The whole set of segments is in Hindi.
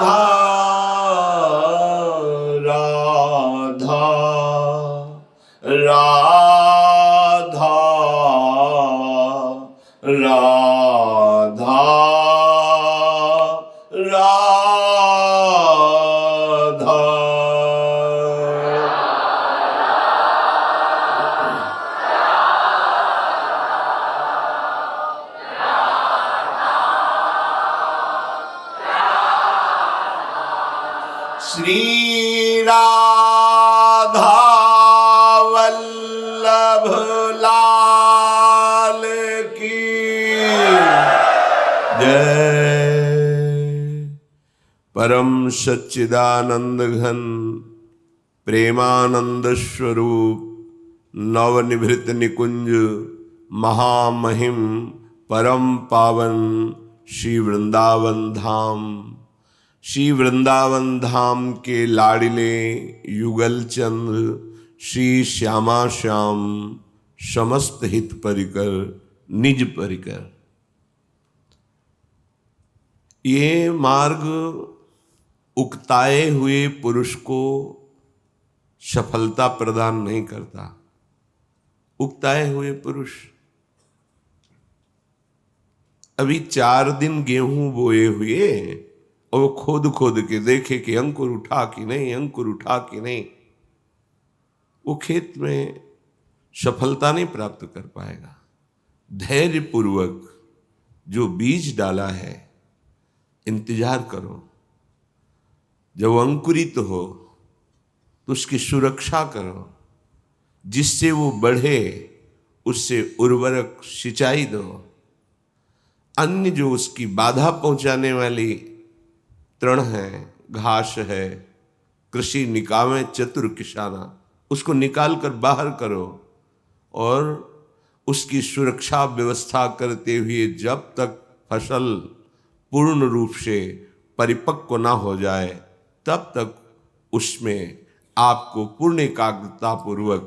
राधा राधा राधा राधा। श्री राधा वल्लभ लाल की जय। परम सच्चिदानंद घन प्रेमानंद स्वरूप नवनिभृत निकुंज महामहिम परम पावन श्री वृंदावन धाम, श्री वृंदावन धाम के लाडिले युगल चंद्र श्री श्यामा श्याम समस्त हित परिकर निज परिकर। ये मार्ग उकताए हुए पुरुष को सफलता प्रदान नहीं करता। उकताए हुए पुरुष अभी 4 दिन गेहूं बोए हुए और वो खोद खोद के देखे कि अंकुर उठा कि नहीं, अंकुर उठा कि नहीं, वो खेत में सफलता नहीं प्राप्त कर पाएगा। धैर्य पूर्वक जो बीज डाला है इंतजार करो, जब वो अंकुरित हो तो उसकी सुरक्षा करो, जिससे वो बढ़े उससे उर्वरक सिंचाई दो। अन्य जो उसकी बाधा पहुंचाने वाली तृण है, घास है, कृषि निकामे चतुर किसाना, उसको निकाल कर बाहर करो और उसकी सुरक्षा व्यवस्था करते हुए जब तक फसल पूर्ण रूप से परिपक्व ना हो जाए तब तक उसमें आपको पूर्ण एकाग्रता पूर्वक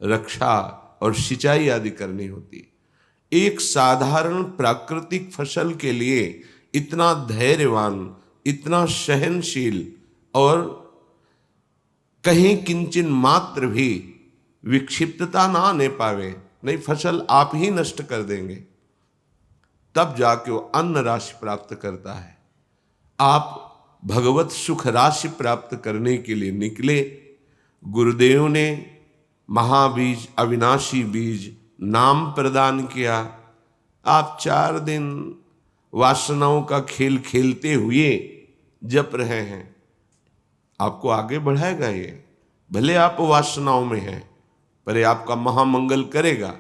रक्षा और सिंचाई आदि करनी होती। एक साधारण प्राकृतिक फसल के लिए इतना धैर्यवान, इतना सहनशील और कहीं किंचन मात्र भी विक्षिप्तता ना आने पावे, नहीं फसल आप ही नष्ट कर देंगे, तब जाके वो अन्न राशि प्राप्त करता है। आप भगवत सुख राशि प्राप्त करने के लिए निकले। गुरुदेव ने महाबीज अविनाशी बीज नाम प्रदान किया। आप 4 दिन वासनाओं का खेल खेलते हुए जप रहे हैं, आपको आगे बढ़ाएगा ये। भले आप वासनाओं में हैं पर ये आपका महामंगल करेगा।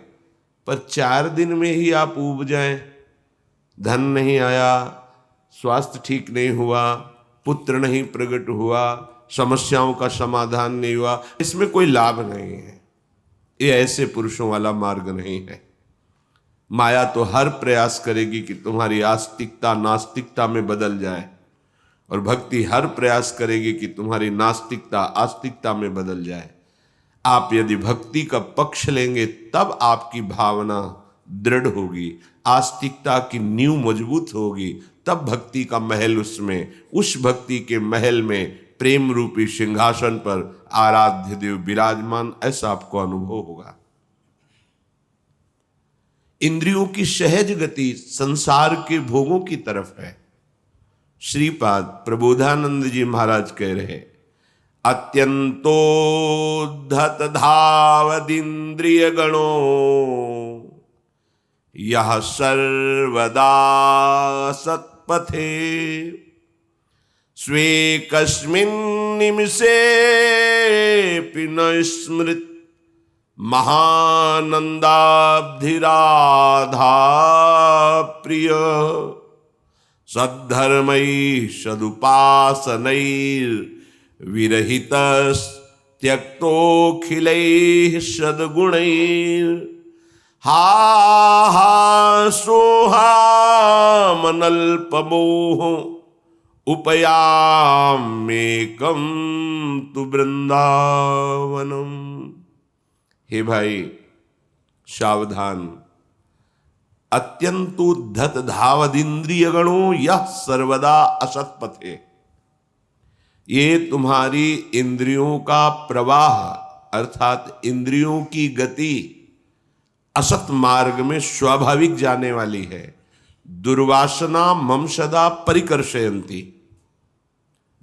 पर 4 दिन में ही आप ऊब जाएं, धन नहीं आया, स्वास्थ्य ठीक नहीं हुआ, पुत्र नहीं प्रकट हुआ, समस्याओं का समाधान नहीं हुआ, इसमें कोई लाभ नहीं है। ये ऐसे पुरुषों वाला मार्ग नहीं है। माया तो हर प्रयास करेगी कि तुम्हारी आस्तिकता नास्तिकता में बदल जाए, और भक्ति हर प्रयास करेगी कि तुम्हारी नास्तिकता आस्तिकता में बदल जाए। आप यदि भक्ति का पक्ष लेंगे तब आपकी भावना दृढ़ होगी, आस्तिकता की नींव मजबूत होगी, तब भक्ति का महल उसमें, उस भक्ति के महल में प्रेम रूपी सिंहासन पर आराध्य देव विराजमान, ऐसा आपको अनुभव होगा। इंद्रियों की सहज गति संसार के भोगों की तरफ है। श्रीपाद प्रबोधानंद जी महाराज कह रहे, अत्यंतोद्धत धावदिंद्रिय गणो यह सर्वदा सत्पथे स्वे कस्मिन् निमिषे न स्मृत महानंदाब्धिराधा प्रिय सद्धर्मै सदुपासनैर् विरहितस् त्यक्तोऽखिलैः सद्गुणैर् हा हा सोहामनल्पमोह उपयाम्येकं तु वृंदावनम। हे भाई सावधान, अत्यंतोद्धत धावदिंद्रिय गणों यह सर्वदा असत्पथे। ये तुम्हारी इंद्रियों का प्रवाह अर्थात इंद्रियों की गति असत मार्ग में स्वाभाविक जाने वाली है। दुर्वासना मम सदा परिकर्षयन्ति,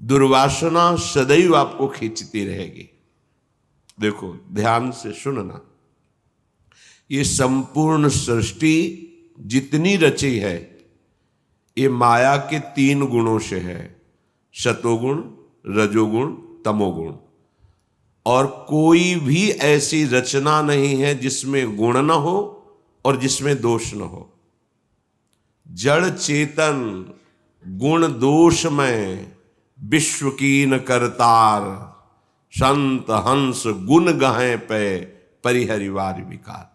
दुर्वासना सदैव आपको खींचती रहेगी। देखो ध्यान से सुनना, ये संपूर्ण सृष्टि जितनी रची है ये माया के 3 गुणों से है, सतोगुण, रजोगुण, तमोगुण। और कोई भी ऐसी रचना नहीं है जिसमें गुण न हो और जिसमें दोष न हो। जड़ चेतन गुण दोष में विश्व कीन करतार, संत हंस गुण गहें पे परिहरिवार विकार।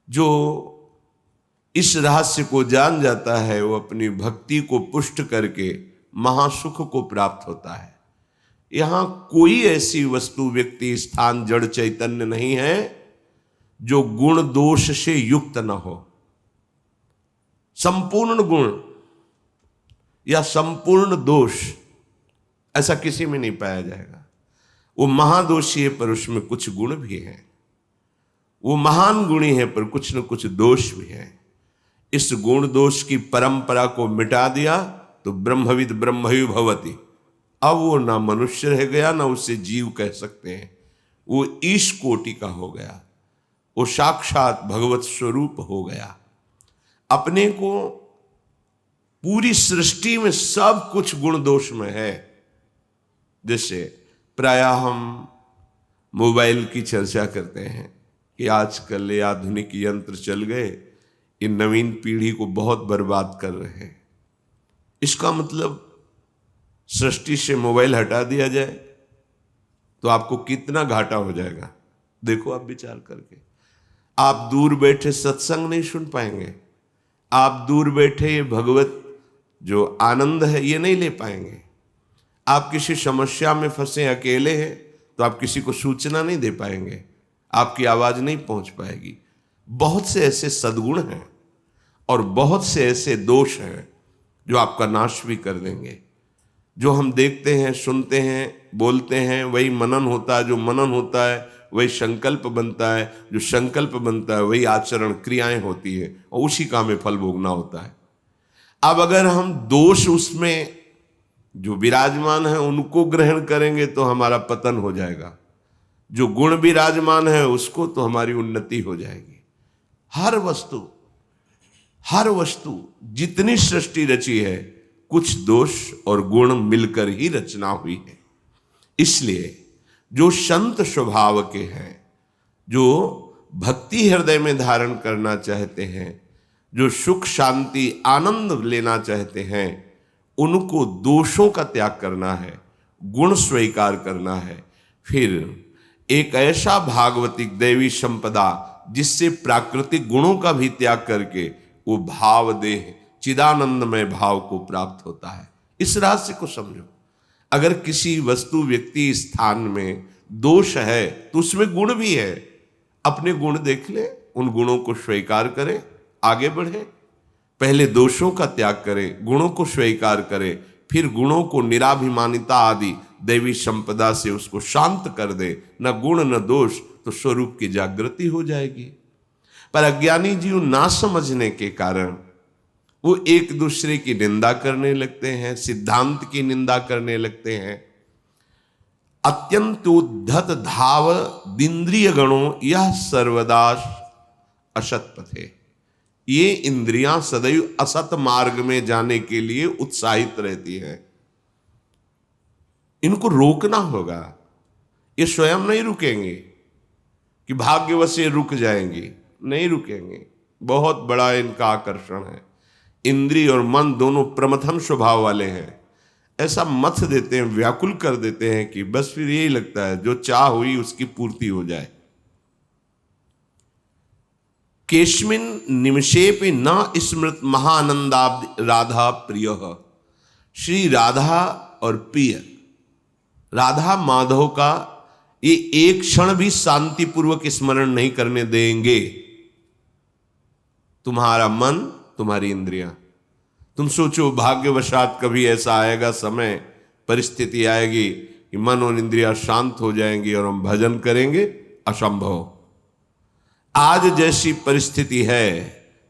जो इस रहस्य को जान जाता है वो अपनी भक्ति को पुष्ट करके महासुख को प्राप्त होता है। यहां कोई ऐसी वस्तु, व्यक्ति, स्थान, जड़ चैतन्य नहीं है जो गुण दोष से युक्त न हो। संपूर्ण गुण या संपूर्ण दोष ऐसा किसी में नहीं पाया जाएगा। वो महादोषी है पर उसमें कुछ गुण भी हैं, वो महान गुणी है पर कुछ न कुछ दोष भी है। इस गुण दोष की परंपरा को मिटा दिया तो ब्रह्मविद ब्रह्मयु भवति। अब वो ना मनुष्य रह गया ना उसे जीव कह सकते हैं, वो ईश कोटि का हो गया, वो साक्षात भगवत स्वरूप हो गया। अपने को पूरी सृष्टि में सब कुछ गुण दोष में है। जैसे प्रायः हम मोबाइल की चर्चा करते हैं कि आजकल ये आधुनिक यंत्र चल गए, ये नवीन पीढ़ी को बहुत बर्बाद कर रहे हैं। इसका मतलब सृष्टि से मोबाइल हटा दिया जाए तो आपको कितना घाटा हो जाएगा। देखो आप विचार करके, आप दूर बैठे सत्संग नहीं सुन पाएंगे, आप दूर बैठे भगवत जो आनंद है ये नहीं ले पाएंगे। आप किसी समस्या में फंसे अकेले हैं तो आप किसी को सूचना नहीं दे पाएंगे, आपकी आवाज नहीं पहुंच पाएगी। बहुत से ऐसे सद्गुण हैं और बहुत से ऐसे दोष हैं जो आपका नाश भी कर देंगे। जो हम देखते हैं, सुनते हैं, बोलते हैं, वही मनन होता है। जो मनन होता है वही संकल्प बनता है, जो संकल्प बनता है वही आचरण क्रियाएं होती है और उसी का हमें फल भोगना होता है। अब अगर हम दोष उसमें जो विराजमान है उनको ग्रहण करेंगे तो हमारा पतन हो जाएगा, जो गुण विराजमान है उसको तो हमारी उन्नति हो जाएगी। हर वस्तु जितनी सृष्टि रची है कुछ दोष और गुण मिलकर ही रचना हुई है। इसलिए जो संत स्वभाव के हैं, जो भक्ति हृदय में धारण करना चाहते हैं, जो सुख शांति आनंद लेना चाहते हैं, उनको दोषों का त्याग करना है, गुण स्वीकार करना है। फिर एक ऐसा भागवतिक दैवी संपदा जिससे प्राकृतिक गुणों का भी त्याग करके वो भाव देह चिदानंदमय भाव को प्राप्त होता है। इस रहस्य को समझो। अगर किसी वस्तु व्यक्ति स्थान में दोष है तो उसमें गुण भी है, अपने गुण देख ले, उन गुणों को स्वीकार करें, आगे बढ़े। पहले दोषों का त्याग करें, गुणों को स्वीकार करें, फिर गुणों को निराभिमानिता आदि दैवी संपदा से उसको शांत कर दे। न गुण न दोष तो स्वरूप की जागृति हो जाएगी। पर अज्ञानी जीव ना समझने के कारण वो एक दूसरे की निंदा करने लगते हैं, सिद्धांत की निंदा करने लगते हैं। अत्यंतोद्धत धाव दिंद्रिय गणों यह सर्वदा असत पथे। ये इंद्रियां सदैव असत मार्ग में जाने के लिए उत्साहित रहती हैं। इनको रोकना होगा, ये स्वयं नहीं रुकेंगे कि भाग्यवश ये रुक जाएंगी, नहीं रुकेंगे। बहुत बड़ा इनका आकर्षण है। इंद्रिय और मन दोनों प्रमथन स्वभाव वाले हैं। ऐसा मथ देते हैं, व्याकुल कर देते हैं कि बस फिर यही लगता है जो चाह हुई उसकी पूर्ति हो जाए। केस्मिन निमिषेपि न स्मृत महानंदाब्द राधा प्रिय। श्री राधा और प्रिय राधा माधव का ये एक क्षण भी शांतिपूर्वक स्मरण नहीं करने देंगे। तुम्हारा मन, तुम्हारी इंद्रियां, तुम सोचो, भाग्यवशात कभी ऐसा आएगा समय, परिस्थिति आएगी कि मन और इंद्रियां शांत हो जाएंगी और हम भजन करेंगे? असंभव। आज जैसी परिस्थिति है,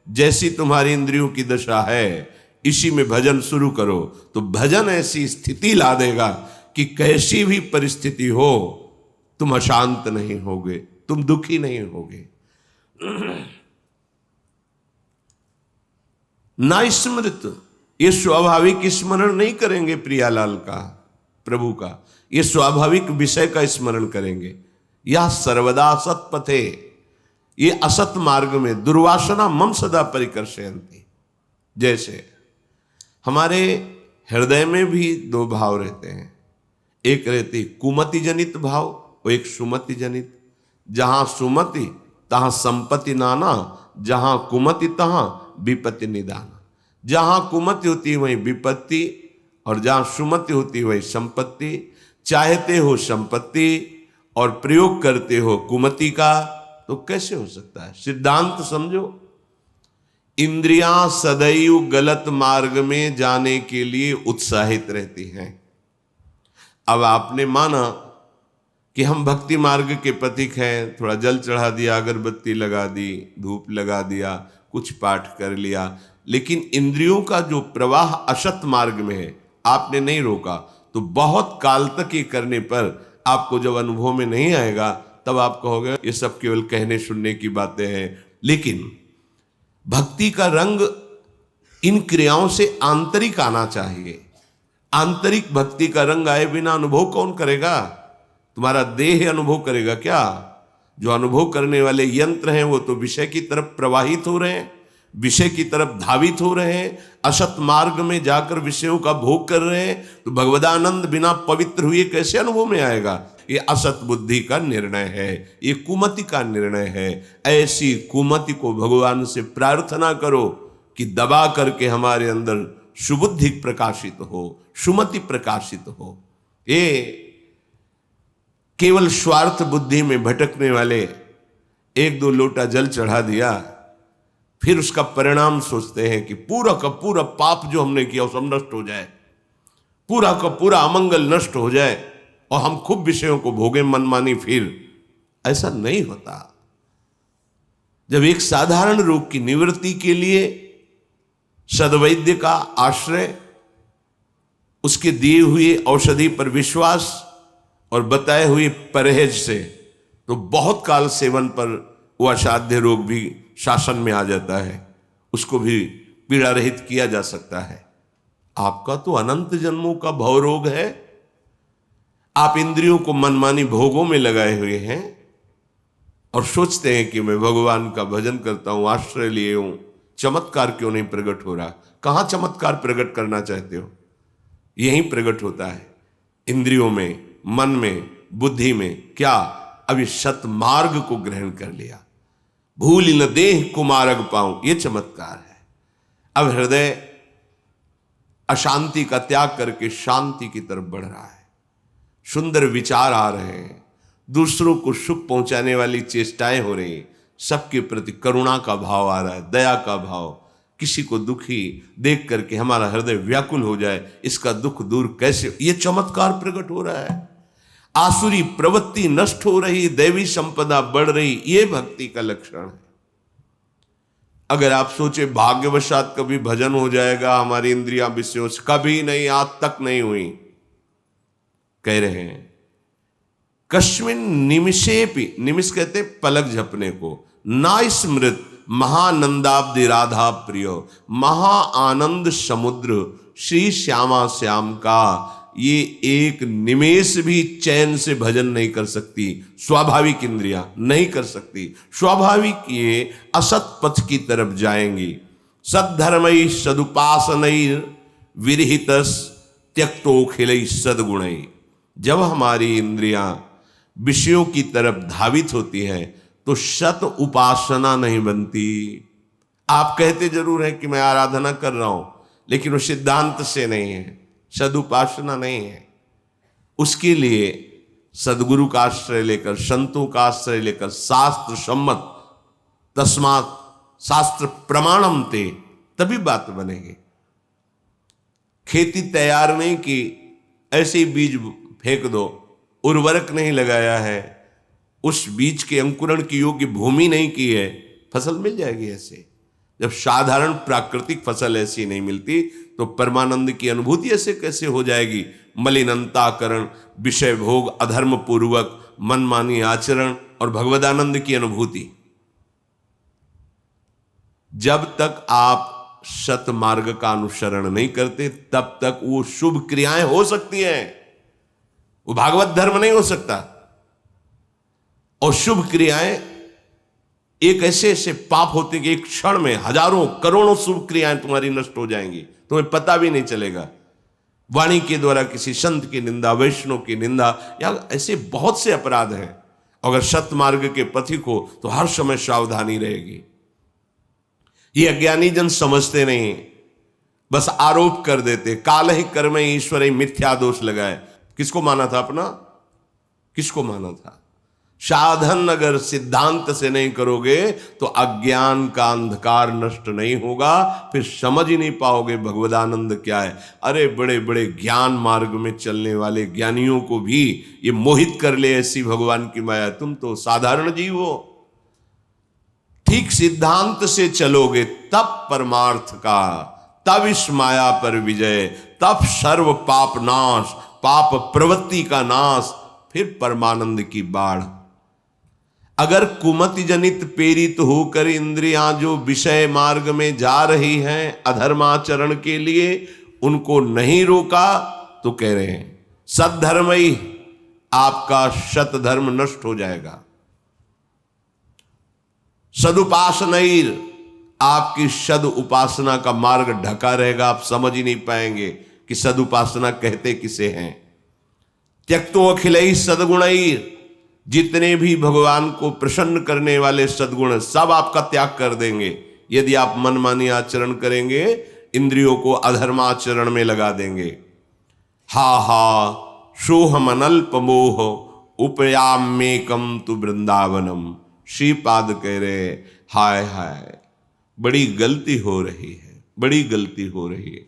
जैसी तुम्हारी इंद्रियों की दशा है, इसी में भजन शुरू करो तो भजन ऐसी स्थिति ला देगा कि कैसी भी परिस्थिति हो तुम अशांत नहीं होगे, तुम दुखी नहीं होगे। ना स्मृत, ये स्वाभाविक स्मरण नहीं करेंगे प्रियालाल का, प्रभु का, ये स्वाभाविक विषय का स्मरण करेंगे। यह सर्वदा सत पथे, ये असत मार्ग में दुर्वासना मम सदा परिकर्षयन्ति। जैसे हमारे हृदय में भी दो भाव रहते हैं, एक रहती कुमति जनित भाव और एक सुमति जनित। जहां सुमति तहां संपत्ति नाना, जहां कुमति तहां विपत्ति निदाना। जहां कुमति होती है वहीं विपत्ति, और जहां सुमति होती है वहीं संपत्ति। चाहते हो संपत्ति और प्रयोग करते हो कुमति का, तो कैसे हो सकता है? सिद्धांत समझो। इंद्रियां सदैव गलत मार्ग में जाने के लिए उत्साहित रहती हैं। अब आपने माना कि हम भक्ति मार्ग के पथिक हैं, थोड़ा जल चढ़ा दिया, अगरबत्ती लगा दी, धूप लगा दिया, कुछ पाठ कर लिया, लेकिन इंद्रियों का जो प्रवाह असत मार्ग में है आपने नहीं रोका, तो बहुत काल तक ये करने पर आपको जब अनुभव में नहीं आएगा तब आप कहोगे ये सब केवल कहने सुनने की बातें हैं। लेकिन भक्ति का रंग इन क्रियाओं से आंतरिक आना चाहिए। आंतरिक भक्ति का रंग आए बिना अनुभव कौन करेगा? तुम्हारा देह अनुभव करेगा क्या? जो अनुभव करने वाले यंत्र हैं वो तो विषय की तरफ प्रवाहित हो रहे हैं, विषय की तरफ धावित हो रहे हैं, असत मार्ग में जाकर विषयों का भोग कर रहे हैं। तो भगवदानंद बिना पवित्र हुए कैसे अनुभव में आएगा? ये असत बुद्धि का निर्णय है, ये कुमति का निर्णय है। ऐसी कुमति को भगवान से प्रार्थना करो कि दबा करके हमारे अंदर सुबुद्धि प्रकाशित हो, सुमति प्रकाशित हो। ये केवल स्वार्थ बुद्धि में भटकने वाले एक दो लोटा जल चढ़ा दिया, फिर उसका परिणाम सोचते हैं कि पूरा का पूरा पाप जो हमने किया वो सब नष्ट हो जाए, पूरा का पूरा अमंगल नष्ट हो जाए और हम खूब विषयों को भोगे मनमानी। फिर ऐसा नहीं होता। जब एक साधारण रोग की निवृत्ति के लिए सद्वैद्य का आश्रय, उसके दिए हुए औषधि पर विश्वास और बताए हुए परहेज से, तो बहुत काल सेवन पर वो असाध्य रोग भी शासन में आ जाता है, उसको भी पीड़ा रहित किया जा सकता है। आपका तो अनंत जन्मों का भव रोग है। आप इंद्रियों को मनमानी भोगों में लगाए हुए हैं और सोचते हैं कि मैं भगवान का भजन करता हूं, आश्रय लिए हूं, चमत्कार क्यों नहीं प्रकट हो रहा? कहां चमत्कार प्रकट करना चाहते हो? यहीं प्रकट होता है, इंद्रियों में, मन में, बुद्धि में। क्या? अभी सतमार्ग को ग्रहण कर लिया, भूल न देह कुमारग पाऊं, ये चमत्कार है। अब हृदय अशांति का त्याग करके शांति की तरफ बढ़ रहा है, सुंदर विचार आ रहे हैं, दूसरों को सुख पहुंचाने वाली चेष्टाएं हो रही, सबके प्रति करुणा का भाव आ रहा है, दया का भाव। किसी को दुखी देख करके हमारा हृदय व्याकुल हो जाए, इसका दुख दूर कैसे, ये चमत्कार प्रकट हो रहा है। आसुरी प्रवृत्ति नष्ट हो रही, दैवी संपदा बढ़ रही, ये भक्ति का लक्षण है। अगर आप सोचे भाग्यवशात कभी भजन हो जाएगा, हमारी इंद्रियां विषयों से, कभी नहीं, आज तक नहीं हुई। कह रहे हैं कस्मिन निमिषेपि, निमिष कहते पलक झपने को, ना स्मृत महानंदाब्दि राधा प्रियो, महा आनंद समुद्र श्री श्यामा श्याम का ये एक निमेष भी चैन से भजन नहीं कर सकती। स्वाभाविक इंद्रियां नहीं कर सकती, स्वाभाविक ये असत पथ की तरफ जाएंगी। सद्धर्मई सदुपासनई विरहितस त्यक्तोखिलई सदगुणई। जब हमारी इंद्रियां विषयों की तरफ धावित होती हैं तो सत उपासना नहीं बनती। आप कहते जरूर हैं कि मैं आराधना कर रहा हूं, लेकिन वो सिद्धांत से नहीं है, सदुपासना नहीं है। उसके लिए सदगुरु का आश्रय लेकर, संतों का आश्रय लेकर, शास्त्र सम्मत, तस्मात् शास्त्र प्रमाणम ते, तभी बात बनेगी। खेती तैयार नहीं की, ऐसे ही बीज फेंक दो, उर्वरक नहीं लगाया है, उस बीज के अंकुरण की योग्य भूमि नहीं की है, फसल मिल जाएगी ऐसे। जब साधारण प्राकृतिक फसल ऐसी नहीं मिलती तो परमानंद की अनुभूति ऐसे कैसे हो जाएगी? मलिनताकरण, विषय भोग, अधर्म पूर्वक मनमानी आचरण और भगवदानंद की अनुभूति। जब तक आप सत मार्ग का अनुसरण नहीं करते तब तक वो शुभ क्रियाएं हो सकती हैं, वो भागवत धर्म नहीं हो सकता। और शुभ क्रियाएं एक ऐसे ऐसे पाप होते कि एक क्षण में हजारों करोड़ों शुभ क्रियाएं तुम्हारी नष्ट हो जाएंगी, तुम्हें पता भी नहीं चलेगा। वाणी के द्वारा किसी संत की निंदा, वैष्णव की निंदा, या ऐसे बहुत से अपराध हैं। अगर सत मार्ग के पथिक हो तो हर समय सावधानी रहेगी। ये अज्ञानी जन समझते नहीं, बस आरोप कर देते। काल ही कर्म ईश्वर ही मिथ्या दोष लगाए। किसको माना था अपना? किसको माना था? साधन अगर सिद्धांत से नहीं करोगे तो अज्ञान का अंधकार नष्ट नहीं होगा, फिर समझ ही नहीं पाओगे भगवदानंद क्या है। अरे बड़े बड़े ज्ञान मार्ग में चलने वाले ज्ञानियों को भी ये मोहित कर ले ऐसी भगवान की माया। तुम तो साधारण जीव हो। ठीक सिद्धांत से चलोगे तब परमार्थ का, तब इस माया पर विजय, तब सर्व पाप नाश, पाप प्रवृत्ति का नाश, फिर परमानंद की बाढ़। अगर कुमति जनित प्रेरित होकर इंद्रियां जो विषय मार्ग में जा रही हैं अधर्माचरण के लिए, उनको नहीं रोका तो कह रहे हैं सद्धर्म ही, आपका शत धर्म नष्ट हो जाएगा। सदुपासनैर, आपकी सद उपासना का मार्ग ढका रहेगा, आप समझ ही नहीं पाएंगे कि सदुपासना कहते किसे हैं। त्यक्तो अखिलैः सद्गुणैर, जितने भी भगवान को प्रसन्न करने वाले सद्गुण सब आपका त्याग कर देंगे यदि आप मनमानी आचरण करेंगे, इंद्रियों को अधर्माचरण में लगा देंगे। हा हा सोहम अनल्प मोह उपयाम्येकम तु वृंदावनम। श्रीपाद कह रहे हाय हाय, बड़ी गलती हो रही है, बड़ी गलती हो रही है।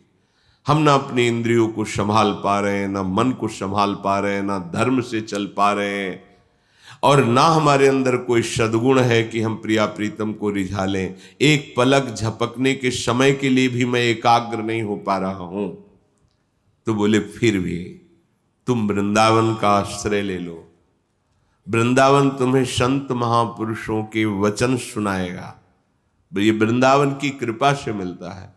हम ना अपनी इंद्रियों को संभाल पा रहे हैं, ना मन को संभाल पा रहे हैं, ना धर्म से चल पा रहे हैं, और ना हमारे अंदर कोई सद्गुण है कि हम प्रिया प्रीतम को रिझा लें। एक पलक झपकने के समय के लिए भी मैं एकाग्र नहीं हो पा रहा हूं। तो बोले फिर भी तुम वृंदावन का आश्रय ले लो। वृंदावन तुम्हें संत महापुरुषों के वचन सुनाएगा। ये वृंदावन की कृपा से मिलता है।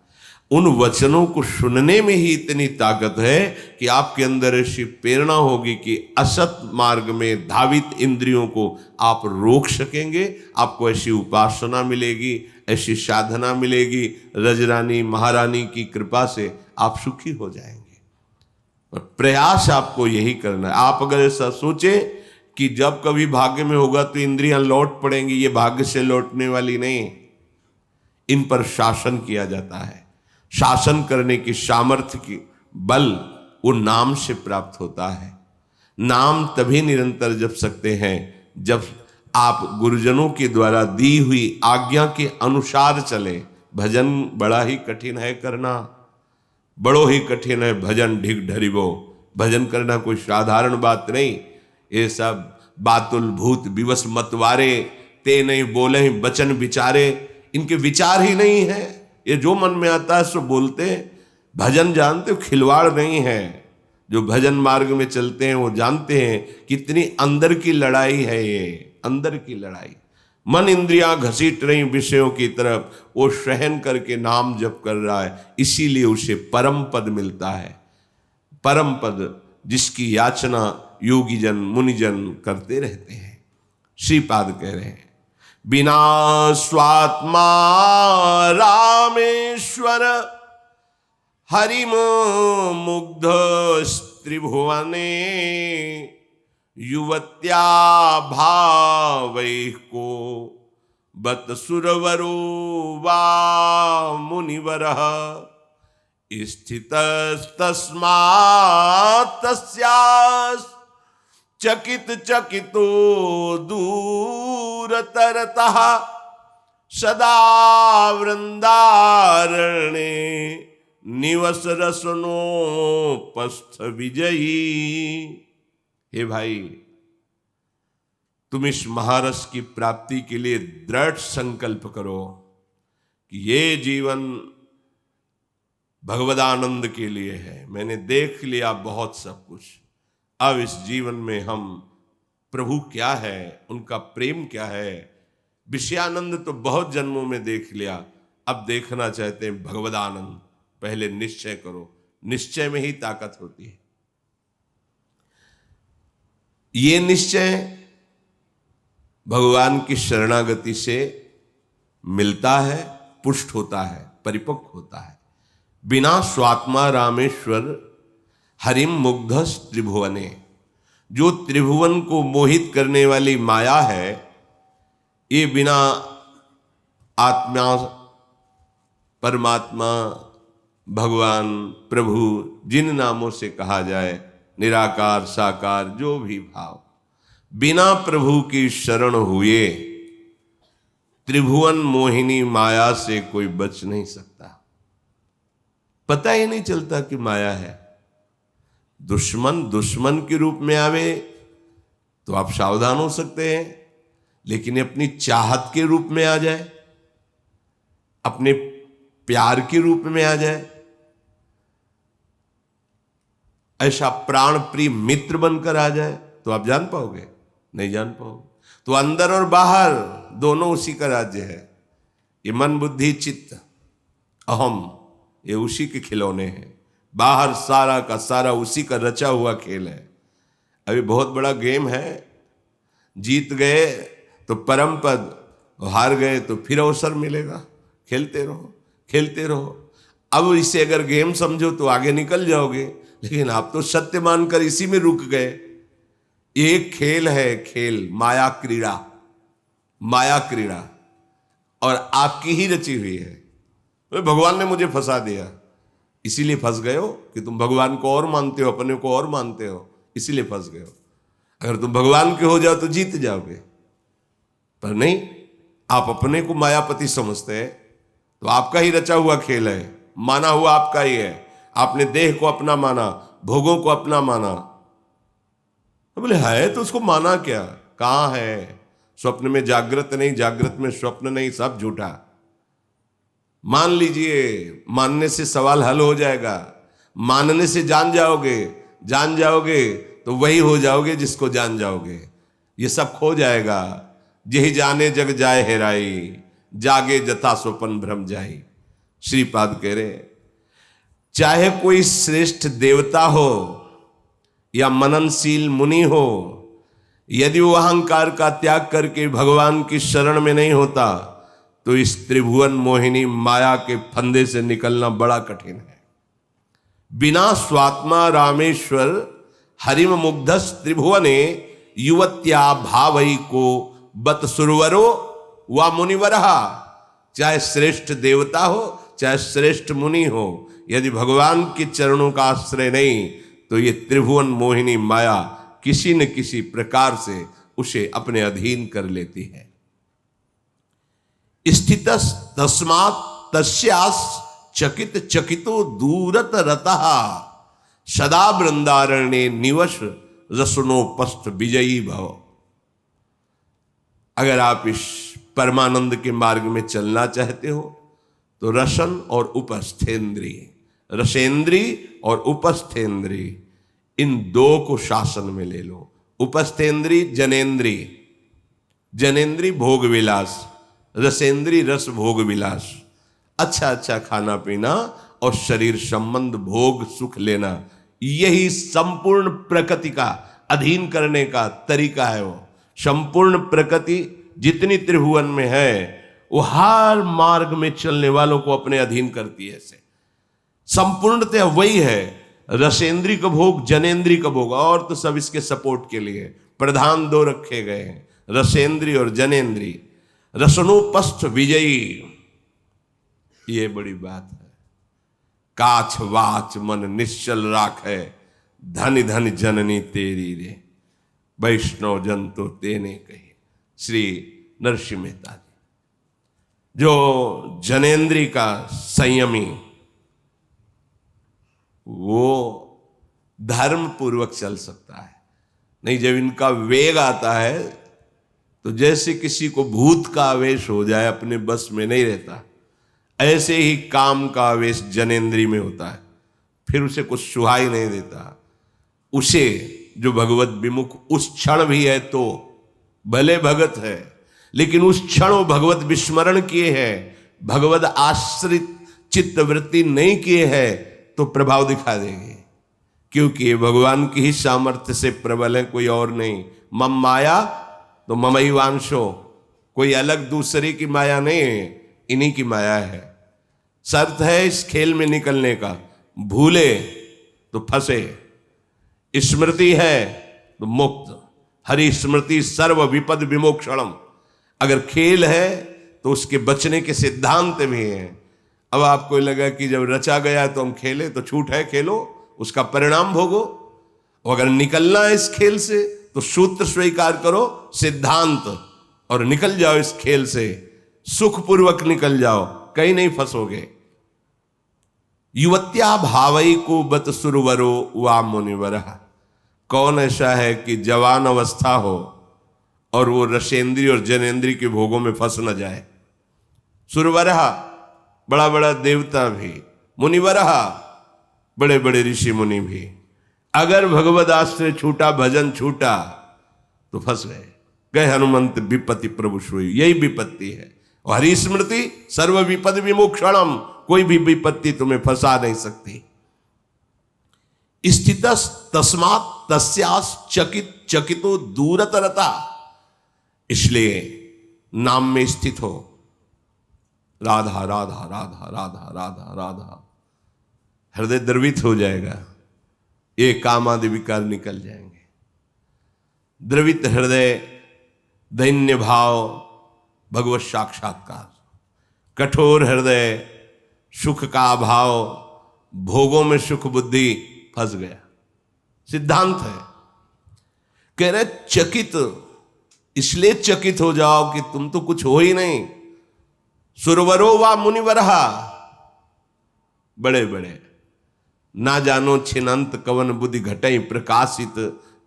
उन वचनों को सुनने में ही इतनी ताकत है कि आपके अंदर ऐसी प्रेरणा होगी कि असत मार्ग में धावित इंद्रियों को आप रोक सकेंगे। आपको ऐसी उपासना मिलेगी, ऐसी साधना मिलेगी, रजरानी महारानी की कृपा से आप सुखी हो जाएंगे। और प्रयास आपको यही करना है। आप अगर ऐसा सोचे कि जब कभी भाग्य में होगा तो इंद्रियां लौट पड़ेंगी, ये भाग्य से लौटने वाली नहीं। इन पर शासन किया जाता है। शासन करने की सामर्थ्य की बल वो नाम से प्राप्त होता है। नाम तभी निरंतर जप सकते हैं जब आप गुरुजनों के द्वारा दी हुई आज्ञा के अनुसार चले। भजन बड़ा ही कठिन है करना, बड़ो ही कठिन है भजन ढिग ढरिबो। भजन करना कोई साधारण बात नहीं। ये सब बातुल भूत विवश मतवारे, ते नहीं बोले बचन विचारे, इनके विचार ही नहीं है। ये जो मन में आता है सो बोलते। भजन जानते हो खिलवाड़ नहीं है। जो भजन मार्ग में चलते हैं वो जानते हैं कितनी अंदर की लड़ाई है। ये अंदर की लड़ाई, मन इंद्रियां घसीट रही विषयों की तरफ, वो सहन करके नाम जप कर रहा है, इसीलिए उसे परम पद मिलता है। परम पद जिसकी याचना योगी जन मुनिजन करते रहते हैं। श्रीपाद कह रहे हैं बिना स्वात्मा रामेश्वर हरिम मुग्ध त्रिभुवने युवत्या भावैः को बत सुरवरो वा मुनिवरः स्थितस्तस्मात् तस्यास् चकित चकितो दूरतरतः सदा वृंदारण्ये निवस रसनो पस्थ विजयी। हे भाई, तुम इस महारस की प्राप्ति के लिए दृढ़ संकल्प करो कि ये जीवन भगवदानंद के लिए है। मैंने देख लिया बहुत सब कुछ, अब इस जीवन में हम प्रभु क्या है, उनका प्रेम क्या है, विषयानंद तो बहुत जन्मों में देख लिया, अब देखना चाहते हैं भगवदानंद। पहले निश्चय करो, निश्चय में ही ताकत होती है। ये निश्चय भगवान की शरणागति से मिलता है, पुष्ट होता है, परिपक्व होता है। बिना स्वात्मा रामेश्वर हरिम मुग्धस त्रिभुवने, जो त्रिभुवन को मोहित करने वाली माया है, ये बिना आत्मा, परमात्मा, भगवान, प्रभु, जिन नामों से कहा जाए, निराकार, साकार, जो भी भाव, बिना प्रभु की शरण हुए त्रिभुवन मोहिनी माया से कोई बच नहीं सकता। पता ही नहीं चलता कि माया है। दुश्मन दुश्मन के रूप में आवे तो आप सावधान हो सकते हैं, लेकिन अपनी चाहत के रूप में आ जाए, अपने प्यार के रूप में आ जाए, ऐसा प्राण प्रिय मित्र बनकर आ जाए, तो आप जान पाओगे? नहीं जान पाओगे। तो अंदर और बाहर दोनों उसी का राज्य है। ये मन, बुद्धि, चित्त, अहम, ये उसी के खिलौने हैं। बाहर सारा का सारा उसी का रचा हुआ खेल है। अभी बहुत बड़ा गेम है, जीत गए तो परम पद, हार गए तो फिर अवसर मिलेगा। खेलते रहो, खेलते रहो। अब इसे अगर गेम समझो तो आगे निकल जाओगे, लेकिन आप तो सत्य मानकर इसी में रुक गए। एक खेल है, खेल, माया क्रीड़ा, माया क्रीड़ा, और आपकी ही रची हुई है। भगवान ने मुझे फंसा दिया, इसीलिए फंस गए हो कि तुम भगवान को और मानते हो, अपने को और मानते हो, इसीलिए फंस गए हो। अगर तुम भगवान के हो जाओ तो जीत जाओगे, पर नहीं, आप अपने को मायापति समझते हैं, तो आपका ही रचा हुआ खेल है, माना हुआ आपका ही है। आपने देह को अपना माना, भोगों को अपना माना। तो बोले है तो उसको माना क्या? कहाँ है? स्वप्न में जागृत नहीं, जागृत में स्वप्न नहीं, सब झूठा। मान लीजिए, मानने से सवाल हल हो जाएगा। मानने से जान जाओगे, जान जाओगे तो वही हो जाओगे जिसको जान जाओगे। ये सब खो जाएगा। यही जाने जग जाए हेराई, जागे जथा स्वपन भ्रम जाई। श्रीपाद कह रहे, चाहे कोई श्रेष्ठ देवता हो या मननशील मुनि हो, यदि वो अहंकार का त्याग करके भगवान की शरण में नहीं होता तो इस त्रिभुवन मोहिनी माया के फंदे से निकलना बड़ा कठिन है। बिना स्वात्मा रामेश्वर हरिम मुग्धस त्रिभुवने युवत्या भावई को बत सुरवरो व मुनिवरहा। चाहे श्रेष्ठ देवता हो, चाहे श्रेष्ठ मुनि हो, यदि भगवान के चरणों का आश्रय नहीं तो ये त्रिभुवन मोहिनी माया किसी न किसी प्रकार से उसे अपने अधीन कर लेती है। स्थितस तस्मात् तस्यास चकित चकितो दूरत रतः सदा वृंदारण्ये निवश रसनोपस्थ विजयी भव। अगर आप इस परमानंद के मार्ग में चलना चाहते हो तो रसन और उपस्थेंद्रिय, रसेंद्रिय और उपस्थेंद्रिय, इन दो को शासन में ले लो। उपस्थेंद्रिय जनेन्द्रिय, जनेन्द्रिय भोग विलास, रसेंद्रिय रस भोग विलास, अच्छा अच्छा खाना पीना और शरीर संबंध भोग सुख लेना, यही संपूर्ण प्रकृति का अधीन करने का तरीका है। वो संपूर्ण प्रकृति जितनी त्रिभुवन में है वो हर मार्ग में चलने वालों को अपने अधीन करती है। ऐसे संपूर्णतः वही है। रसेंद्रिय का भोग, जनेन्द्रिय का भोग, और तो सब इसके सपोर्ट के लिए प्रधान दो रखे गए हैं, रसेंद्रिय और जनेन्द्रिय। रसनोपस्थ विजयी, ये बड़ी बात है। काछ वाच मन निश्चल राखे, धन धन जननी तेरी रे, वैष्णव जन तो तेने कही। श्री नरसिंह मेहता जी, जो जनेन्द्रिय का संयमी, वो धर्म पूर्वक चल सकता है। नहीं, जब इनका वेग आता है तो जैसे किसी को भूत का आवेश हो जाए, अपने बस में नहीं रहता, ऐसे ही काम का आवेश जनेंद्री में होता है, फिर उसे कुछ सुहाई नहीं देता। उसे जो भगवत विमुख उस क्षण भी है तो भले भगत है, लेकिन उस क्षण वो भगवत विस्मरण किए हैं, भगवत आश्रित चित्त वृत्ति नहीं किए हैं, तो प्रभाव दिखा देंगे। क्योंकि ये भगवान की ही सामर्थ्य से प्रबल है, कोई और नहीं। मम माया तो ममई वांशो, कोई अलग दूसरे की माया नहीं है, इन्हीं की माया है। शर्त है इस खेल में निकलने का, भूले तो फंसे, स्मृति है तो मुक्त। हरि स्मृति सर्व विपद विमोक्षणम। अगर खेल है तो उसके बचने के सिद्धांत भी हैं। अब आपको लगा कि जब रचा गया है तो हम खेले, तो छूट है, खेलो, उसका परिणाम भोगो। और अगर निकलना है इस खेल से तो सूत्र स्वीकार करो, सिद्धांत, और निकल जाओ इस खेल से, सुखपूर्वक निकल जाओ, कहीं नहीं फंसोगे। युवत्या भावई को बत सुरवरो वा मुनिवर। कौन ऐसा है कि जवान अवस्था हो और वो रसेंद्री और जनेंद्री के भोगों में फंस न जाए। सुरवरहा, बड़ा बड़ा देवता भी, मुनिवरहा, बड़े बड़े ऋषि मुनि भी, अगर भगवद आश्रय छूटा, भजन छूटा, तो फंस गए हनुमंत विपत्ति प्रभु सोई। यही विपत्ति है। और हरि स्मृति सर्व विपद विमोक्षणम, कोई भी विपत्ति तुम्हें फंसा नहीं सकती। स्थित तस्मात् तस्यास चकित चकितो दूरतरता। इसलिए नाम में स्थित हो, राधा राधा राधा राधा राधा राधा, हृदय द्रवित हो जाएगा, ये काम आदि विकार निकल जाएंगे। द्रवित हृदय, दैन्य भाव, भगवत साक्षात्कार। कठोर हृदय, सुख का अभाव, भोगों में सुख बुद्धि, फंस गया। सिद्धांत है। कह रहे चकित, इसलिए चकित हो जाओ कि तुम तो कुछ हो ही नहीं। सुरवरो वा मुनिवरहा, बड़े बड़े, ना जानो छिनंत कवन बुद्धि घटई प्रकाशित,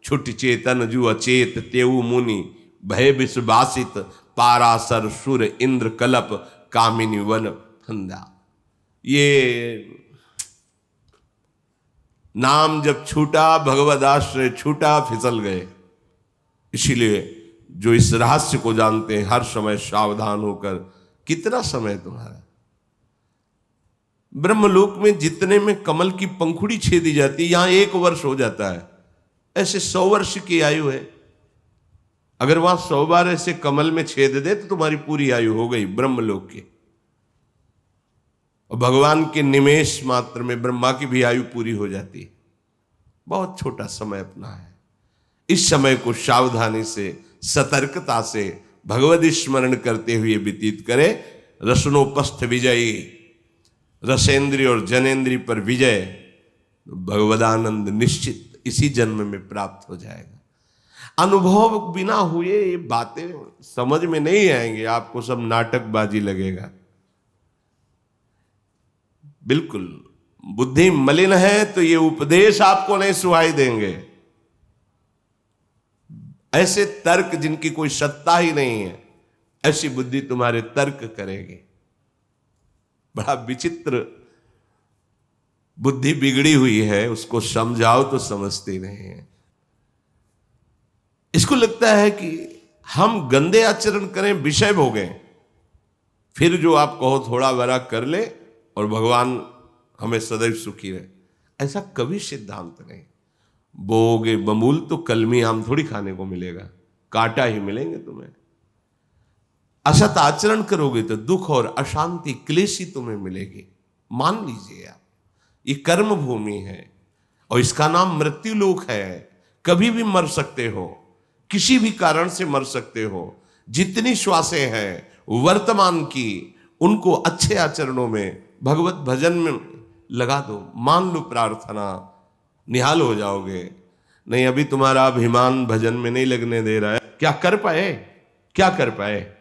छुट चेतन जु अचेत तेऊ मुनि भय विश्वासित, पारासर सुर इंद्र कलप कामिनी वन फंदा। ये नाम जब छूटा, भगवद आश्रय छूटा, फिसल गए। इसीलिए जो इस रहस्य को जानते हैं, हर समय सावधान होकर, कितना समय तुम्हारा ब्रह्मलोक में जितने में कमल की पंखुड़ी छेदी जाती है, यहां 1 वर्ष हो जाता है। ऐसे 100 वर्ष की आयु है। अगर वहां 100 बार ऐसे कमल में छेद दे तो तुम्हारी पूरी आयु हो गई ब्रह्मलोक की। और भगवान के निमेष मात्र में ब्रह्मा की भी आयु पूरी हो जाती है। बहुत छोटा समय अपना है। इस समय को सावधानी से, सतर्कता से भगवद स्मरण करते हुए व्यतीत करे। रसनोपस्थ विजयी, रसेंद्री और जनेंद्री पर विजय, भगवदानंद निश्चित इसी जन्म में प्राप्त हो जाएगा। अनुभव बिना हुए ये बातें समझ में नहीं आएंगे, आपको सब नाटकबाजी लगेगा। बिल्कुल बुद्धि मलिन है तो ये उपदेश आपको नहीं सुहाई देंगे। ऐसे तर्क जिनकी कोई सत्ता ही नहीं है, ऐसी बुद्धि तुम्हारे तर्क करेगी। बड़ा विचित्र बुद्धि बिगड़ी हुई है, उसको समझाओ तो समझती नहीं है। इसको लगता है कि हम गंदे आचरण करें, विषय भोगें, फिर जो आप कहो थोड़ा बड़ा कर ले और भगवान हमें सदैव सुखी रहे। ऐसा कभी सिद्धांत नहीं। बोगे बमूल तो कलमी आम थोड़ी खाने को मिलेगा, कांटा ही मिलेंगे तुम्हें। असत आचरण करोगे तो दुख और अशांति, क्लेश ही तुम्हें मिलेगी। मान लीजिए आप, ये कर्म भूमि है और इसका नाम मृत्यु लोक है। कभी भी मर सकते हो, किसी भी कारण से मर सकते हो। जितनी श्वासें हैं वर्तमान की, उनको अच्छे आचरणों में, भगवत भजन में लगा दो। मान लो प्रार्थना, निहाल हो जाओगे। नहीं, अभी तुम्हारा अभिमान भजन में नहीं लगने दे रहा है। क्या कर पाए? क्या कर पाए?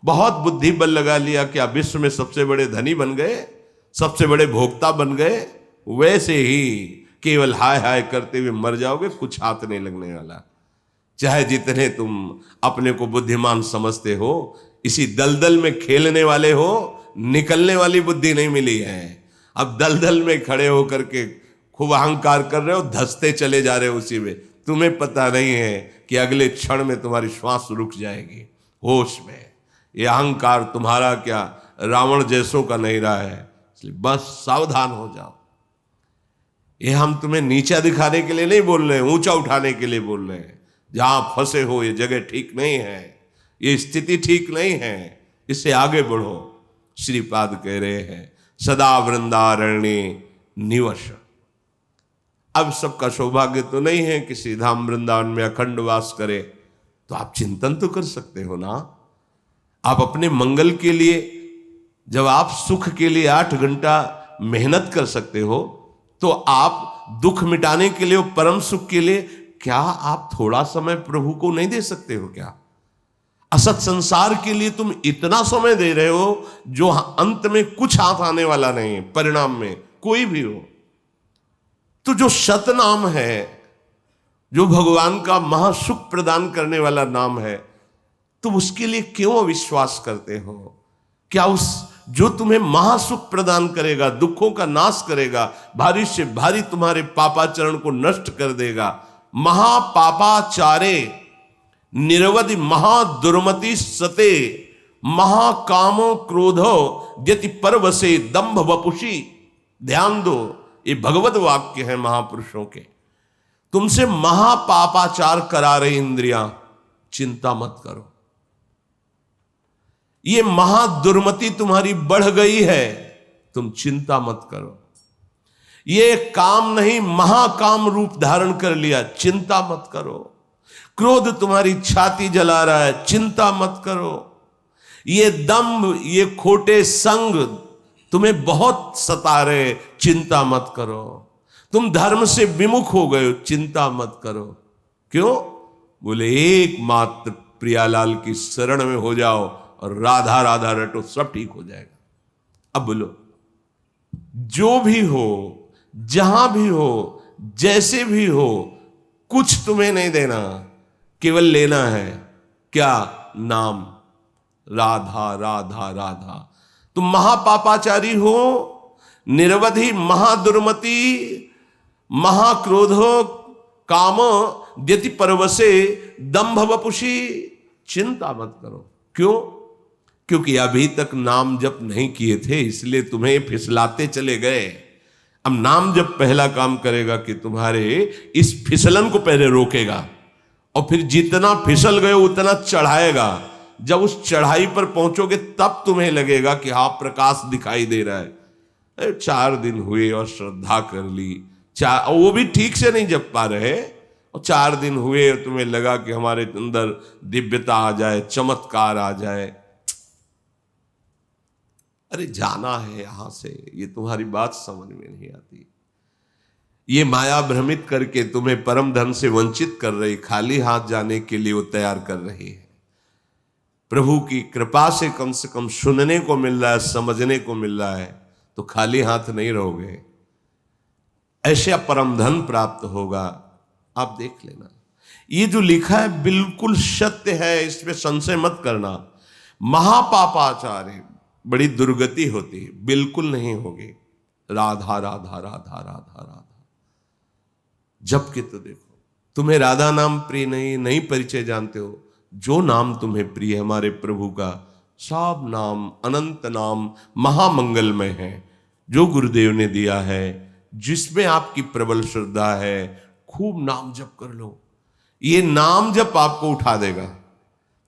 बहुत बुद्धि बल लगा लिया, क्या विश्व में सबसे बड़े धनी बन गए, सबसे बड़े भोक्ता बन गए? वैसे ही केवल हाय हाय करते हुए मर जाओगे, कुछ हाथ नहीं लगने वाला। चाहे जितने तुम अपने को बुद्धिमान समझते हो, इसी दलदल में खेलने वाले हो, निकलने वाली बुद्धि नहीं मिली है। अब दलदल में खड़े होकर के खूब अहंकार कर रहे हो, धंसते चले जा रहे हो उसी में। तुम्हें पता नहीं है कि अगले क्षण में तुम्हारी श्वास रुक जाएगी। होश में ये अहंकार तुम्हारा क्या रावण जैसों का नहीं रहा है, इसलिए बस सावधान हो जाओ। ये हम तुम्हें नीचा दिखाने के लिए नहीं बोल रहे हैं, ऊंचा उठाने के लिए बोल रहे हैं। जहां फंसे हो ये जगह ठीक नहीं है, ये स्थिति ठीक नहीं है, इससे आगे बढ़ो। श्रीपाद कह रहे हैं सदा वृंदारण्य निवश। अब सबका सौभाग्य तो नहीं है कि श्रीधाम वृंदावन में अखंड वास करे, तो आप चिंतन तो कर सकते हो ना। आप अपने मंगल के लिए, जब आप सुख के लिए 8 घंटा मेहनत कर सकते हो, तो आप दुख मिटाने के लिए, परम सुख के लिए, क्या आप थोड़ा समय प्रभु को नहीं दे सकते हो? क्या असत संसार के लिए तुम इतना समय दे रहे हो जो अंत में कुछ हाथ आने वाला नहीं है, परिणाम में कोई भी हो। तो जो सतनाम है, जो भगवान का महासुख प्रदान करने वाला नाम है, तुम उसके लिए क्यों अविश्वास करते हो? क्या उस जो तुम्हें महासुख प्रदान करेगा, दुखों का नाश करेगा, भारी से भारी तुम्हारे पापाचरण को नष्ट कर देगा, महापापाचारे निरवधि महादुर्मति सते महाकामो क्रोधो यति परवसे दंभ वपुषी। ध्यान दो, ये भगवत वाक्य है महापुरुषों के। तुमसे महापापाचार करा रही इंद्रियां, चिंता मत करो। ये महादुर्मति तुम्हारी बढ़ गई है, तुम चिंता मत करो। ये काम नहीं महाकाम रूप धारण कर लिया, चिंता मत करो। क्रोध तुम्हारी छाती जला रहा है, चिंता मत करो। ये दंभ, ये खोटे संग तुम्हें बहुत सता रहे, चिंता मत करो। तुम धर्म से विमुख हो गए हो, चिंता मत करो। क्यों? बोले एकमात्र प्रियालाल की शरण में हो जाओ और राधा राधा रटो, सब ठीक हो जाएगा। अब बोलो, जो भी हो, जहां भी हो, जैसे भी हो, कुछ तुम्हें नहीं देना, केवल लेना है क्या? नाम, राधा राधा राधा। तुम महापापाचारी हो, निरवधि महादुर्मति महाक्रोधो काम द्यति परवसे दंभ वपुषी। चिंता मत करो। क्यों? क्योंकि अभी तक नाम जप नहीं किए थे, इसलिए तुम्हें फिसलाते चले गए। अब नाम जप पहला काम करेगा कि तुम्हारे इस फिसलन को पहले रोकेगा, और फिर जितना फिसल गए उतना चढ़ाएगा। जब उस चढ़ाई पर पहुंचोगे तब तुम्हें लगेगा कि हाँ प्रकाश दिखाई दे रहा है। 4 दिन हुए और श्रद्धा कर ली, और वो भी ठीक से नहीं जप पा रहे, और 4 दिन हुए और तुम्हें लगा कि हमारे अंदर दिव्यता आ जाए, चमत्कार आ जाए। अरे जाना है यहां से, ये तुम्हारी बात समझ में नहीं आती। ये माया भ्रमित करके तुम्हें परम धन से वंचित कर रही, खाली हाथ जाने के लिए वो तैयार कर रही है। प्रभु की कृपा से कम सुनने को मिल रहा है, समझने को मिल रहा है, तो खाली हाथ नहीं रहोगे। ऐसा परम धन प्राप्त होगा। आप देख लेना, ये जो लिखा है बिल्कुल सत्य है, इसमें संशय मत करना। महापापाचार्य बड़ी दुर्गति होती, बिल्कुल नहीं होगी। राधा राधा राधा राधा राधा जब के तो देखो, तुम्हें राधा नाम प्रिय नहीं परिचय जानते हो। जो नाम तुम्हें प्रिय है हमारे प्रभु का, सब नाम अनंत नाम महामंगलमय है, जो गुरुदेव ने दिया है, जिसमें आपकी प्रबल श्रद्धा है, खूब नाम जप कर लो। ये नाम जप आपको उठा देगा।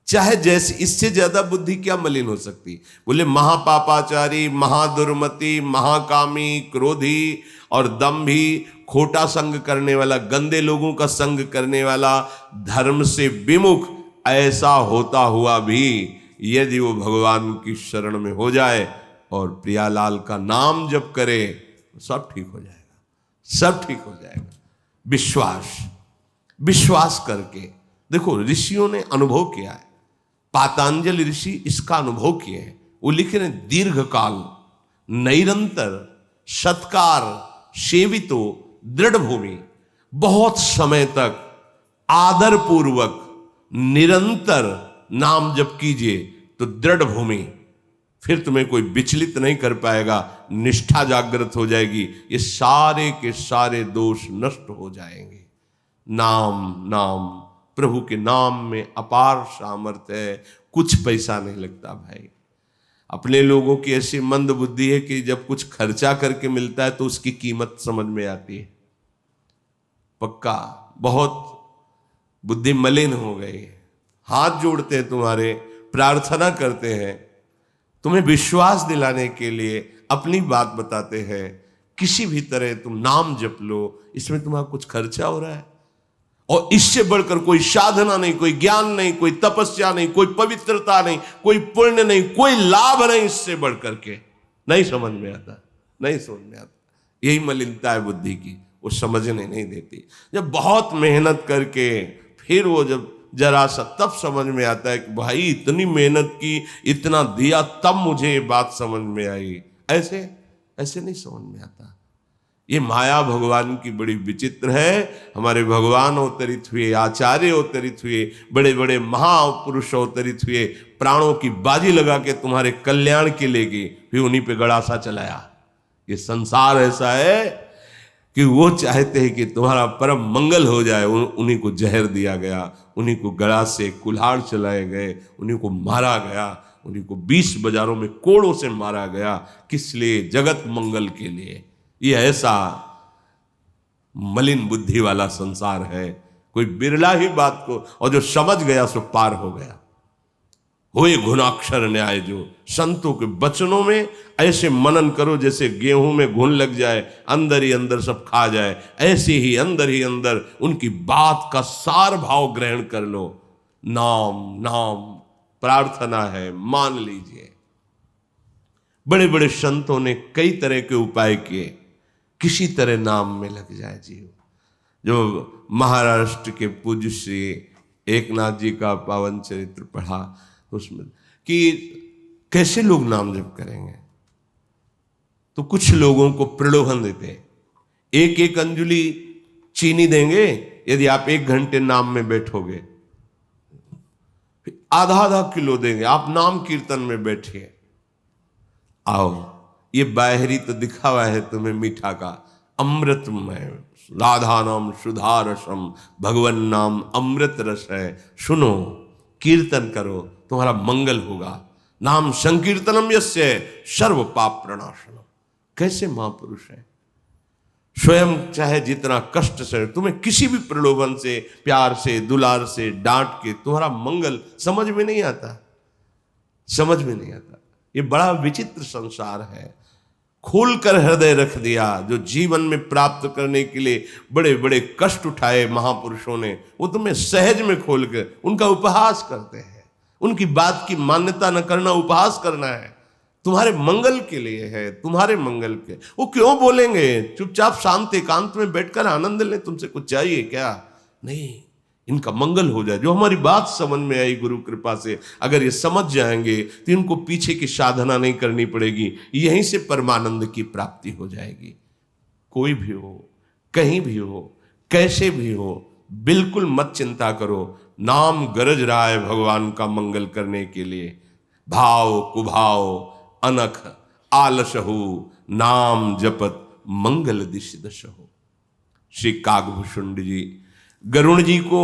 चाहे जैसे, इससे ज्यादा बुद्धि क्या मलिन हो सकती। बोले महापापाचारी, महादुर्मति, महाकामी, क्रोधी और दंभी, खोटा संग करने वाला, गंदे लोगों का संग करने वाला, धर्म से विमुख, ऐसा होता हुआ भी यदि वो भगवान की शरण में हो जाए और प्रियालाल का नाम जप करे, सब ठीक हो जाएगा, सब ठीक हो जाएगा। विश्वास करके देखो, ऋषियों ने अनुभव किया है। पातंजलि ऋषि इसका अनुभव किए हैं। वो लिख रहे दीर्घ काल, निरंतर, सत्कार, सेवितो दृढ़ भूमि, बहुत समय तक आदर पूर्वक निरंतर नाम जप कीजिए तो दृढ़ भूमि, फिर तुम्हें कोई विचलित नहीं कर पाएगा, निष्ठा जागृत हो जाएगी, ये सारे के सारे दोष नष्ट हो जाएंगे। नाम नाम प्रभु के नाम में अपार सामर्थ्य है, कुछ पैसा नहीं लगता भाई। अपने लोगों की ऐसी मंद बुद्धि है कि जब कुछ खर्चा करके मिलता है तो उसकी कीमत समझ में आती है। पक्का बहुत बुद्धि मलिन हो गई है। हाथ जोड़ते हैं तुम्हारे, प्रार्थना करते हैं, तुम्हें विश्वास दिलाने के लिए अपनी बात बताते हैं, किसी भी तरह तुम नाम जप लो, इसमें तुम्हारा कुछ खर्चा हो रहा है और इससे बढ़कर कोई साधना नहीं, कोई ज्ञान नहीं, कोई तपस्या नहीं, कोई पवित्रता नहीं, कोई पुण्य नहीं, कोई लाभ नहीं, इससे बढ़कर के नहीं समझ में आता, नहीं समझ में आता। यही मलिनता है बुद्धि की, वो समझने नहीं देती। जब बहुत मेहनत करके फिर वो जब जरा सा तब समझ में आता है कि भाई इतनी मेहनत की, इतना दिया, तब मुझे ये बात समझ में आई। ऐसे ऐसे नहीं समझ में आता। ये माया भगवान की बड़ी विचित्र है। हमारे भगवान अवतरित हुए, आचार्य अवतरित हुए, बड़े बड़े महापुरुष अवतरित हुए, प्राणों की बाजी लगा के तुम्हारे कल्याण के लिए गए, फिर उन्हीं पे गड़ासा चलाया। ये संसार ऐसा है कि वो चाहते हैं कि तुम्हारा परम मंगल हो जाए, उन्हीं को जहर दिया गया, उन्हीं को गला से कुल्हाड़ चलाए गए, उन्हीं को मारा गया, उन्हीं को 20 बाजारों में कोड़ों से मारा गया। किस लिए? जगत मंगल के लिए। ये ऐसा मलिन बुद्धि वाला संसार है, कोई बिरला ही बात को, और जो समझ गया सो पार हो गया। होए घुनाक्षर न्याय, जो संतों के वचनों में ऐसे मनन करो जैसे गेहूं में घुन लग जाए, अंदर ही अंदर सब खा जाए, ऐसे ही अंदर उनकी बात का सार भाव ग्रहण कर लो। नाम नाम प्रार्थना है, मान लीजिए। बड़े बड़े संतों ने कई तरह के उपाय किए, किसी तरह नाम में लग जाए जीव। जो महाराष्ट्र के पूज्य श्री एकनाथ जी का पावन चरित्र पढ़ा उसमें कि कैसे लोग नाम जप करेंगे, तो कुछ लोगों को प्रलोभन देते, एक एक अंजुली चीनी देंगे यदि आप 1 घंटे नाम में बैठोगे, आधा आधा किलो देंगे, आप नाम कीर्तन में बैठिए। आओ, ये बाहरी तो दिखावा है तुम्हें मीठा का, अमृतमय राधा नाम सुधा रसम, भगवान नाम अमृत रस है। सुनो, कीर्तन करो, तुम्हारा मंगल होगा। नाम संकीर्तनम यस्य सर्व पाप प्रणाशनम। कैसे महापुरुष है, स्वयं चाहे जितना कष्ट से, तुम्हें किसी भी प्रलोभन से, प्यार से, दुलार से डांट के तुम्हारा मंगल समझ में नहीं आता, समझ में नहीं आता। ये बड़ा विचित्र संसार है। खोलकर हृदय रख दिया। जो जीवन में प्राप्त करने के लिए बड़े बड़े कष्ट उठाए महापुरुषों ने, वो तुम्हें सहज में खोलकर उनका उपहास करते हैं। उनकी बात की मान्यता न करना उपहास करना है, तुम्हारे मंगल के लिए है, तुम्हारे मंगल के। वो क्यों बोलेंगे? चुपचाप शांत एकांत में बैठकर आनंद लें, तुमसे कुछ चाहिए क्या? नहीं, इनका मंगल हो जाए। जो हमारी बात समझ में आई गुरु कृपा से, अगर ये समझ जाएंगे तो इनको पीछे की साधना नहीं करनी पड़ेगी, यहीं से परमानंद की प्राप्ति हो जाएगी। कोई भी हो, कहीं भी हो, कैसे भी हो, बिल्कुल मत चिंता करो। नाम गरज रहा है भगवान का मंगल करने के लिए। भाव कुभाव अनख आलसहु, नाम जपत मंगल दिश दशहु। श्री काकभूषुंड जी गरुण जी को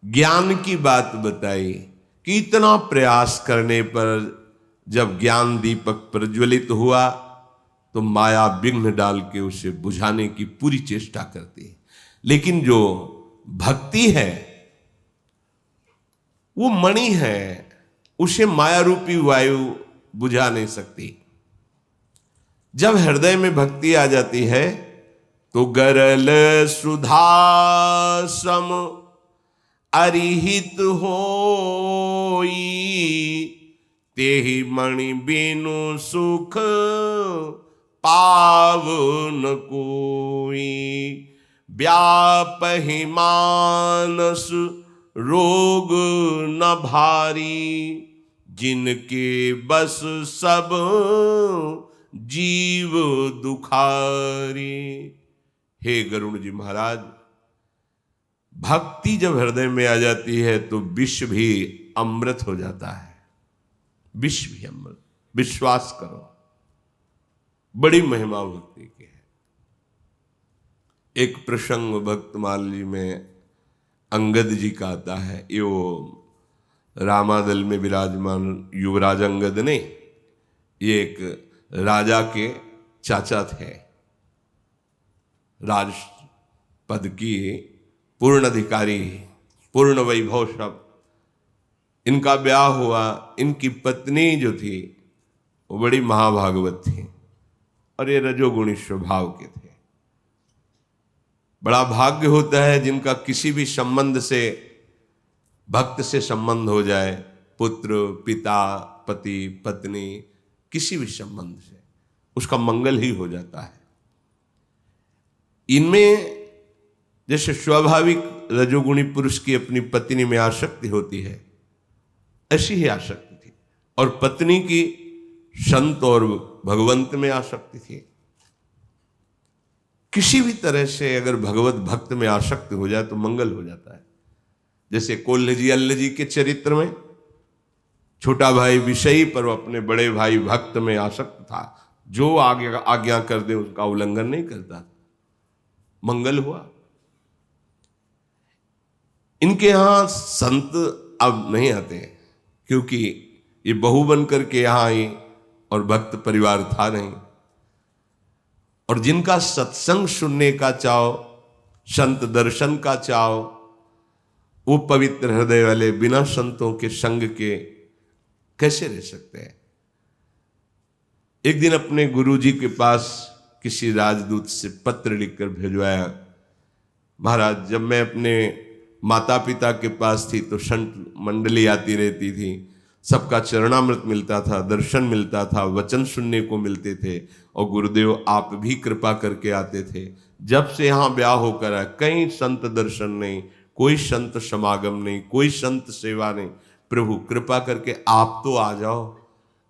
ज्ञान की बात बताई कि इतना प्रयास करने पर जब ज्ञान दीपक प्रज्वलित हुआ तो माया विघ्न डाल के उसे बुझाने की पूरी चेष्टा करती है। लेकिन जो भक्ति है वो मणि है, उसे माया रूपी वायु बुझा नहीं सकती। जब हृदय में भक्ति आ जाती है तो गरल सुधा सम अरिहित होई, तेहि मणि बिनु सुख पाव न कोई। व्यापहि मानस रोग न भारी, जिनके बस सब जीव दुखारी। हे गरुण जी महाराज, भक्ति जब हृदय में आ जाती है तो विष भी अमृत हो जाता है। विष भी अमृत, विश्वास करो, बड़ी महिमा भक्ति की है। एक प्रसंग भक्तमाली में अंगद जी का आता है। ये वो रामादल में विराजमान युवराज अंगद ने, ये एक राजा के चाचा थे, राज पद की पूर्ण अधिकारी, पूर्ण वैभव सब। इनका ब्याह हुआ। इनकी पत्नी जो थी वो बड़ी महाभागवत थी और ये रजोगुणी स्वभाव के थे। बड़ा भाग्य होता है जिनका किसी भी संबंध से, भक्त से संबंध हो जाए, पुत्र, पिता, पति, पत्नी, किसी भी संबंध से उसका मंगल ही हो जाता है। इनमें जैसे स्वाभाविक रजोगुणी पुरुष की अपनी पत्नी में आसक्ति होती है, ऐसी ही आसक्ति थी। और पत्नी की संत और भगवंत में आसक्ति थी। किसी भी तरह से अगर भगवत भक्त में आसक्ति हो जाए तो मंगल हो जाता है। जैसे कोल्ह जी अल्ल जी के चरित्र में छोटा भाई विषयी पर अपने बड़े भाई भक्त में आसक्त था। जो आज्ञा कर दे उसका उल्लंघन नहीं करता था, मंगल हुआ। इनके यहां संत अब नहीं आते क्योंकि ये बहू बन करके यहां आई और भक्त परिवार था नहीं। और जिनका सत्संग सुनने का चाव, संत दर्शन का चाव, वो पवित्र हृदय वाले बिना संतों के संग के कैसे रह सकते हैं। एक दिन अपने गुरुजी के पास किसी राजदूत से पत्र लिखकर भिजवाया, महाराज जब मैं अपने माता पिता के पास थी तो संत मंडली आती रहती थी, सबका चरणामृत मिलता था, दर्शन मिलता था, वचन सुनने को मिलते थे और गुरुदेव आप भी कृपा करके आते थे। जब से यहाँ ब्याह होकर आए कहीं संत दर्शन नहीं, कोई संत समागम नहीं, कोई संत सेवा नहीं। प्रभु कृपा करके आप तो आ जाओ,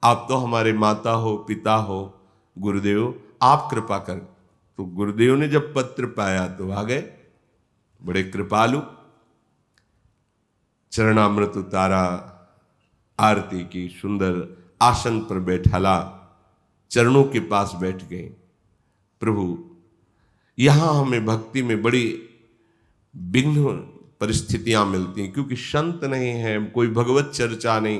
आप तो हमारे माता हो, पिता हो, गुरुदेव आप कृपा कर। तो गुरुदेव ने जब पत्र पाया तो आ गए, बड़े कृपालु। चरणामृत उतारा, आरती की, सुंदर आसन पर बैठाला, चरणों के पास बैठ गए। प्रभु यहां हमें भक्ति में बड़ी विघ्न परिस्थितियां मिलती हैं क्योंकि संत नहीं है, कोई भगवत चर्चा नहीं।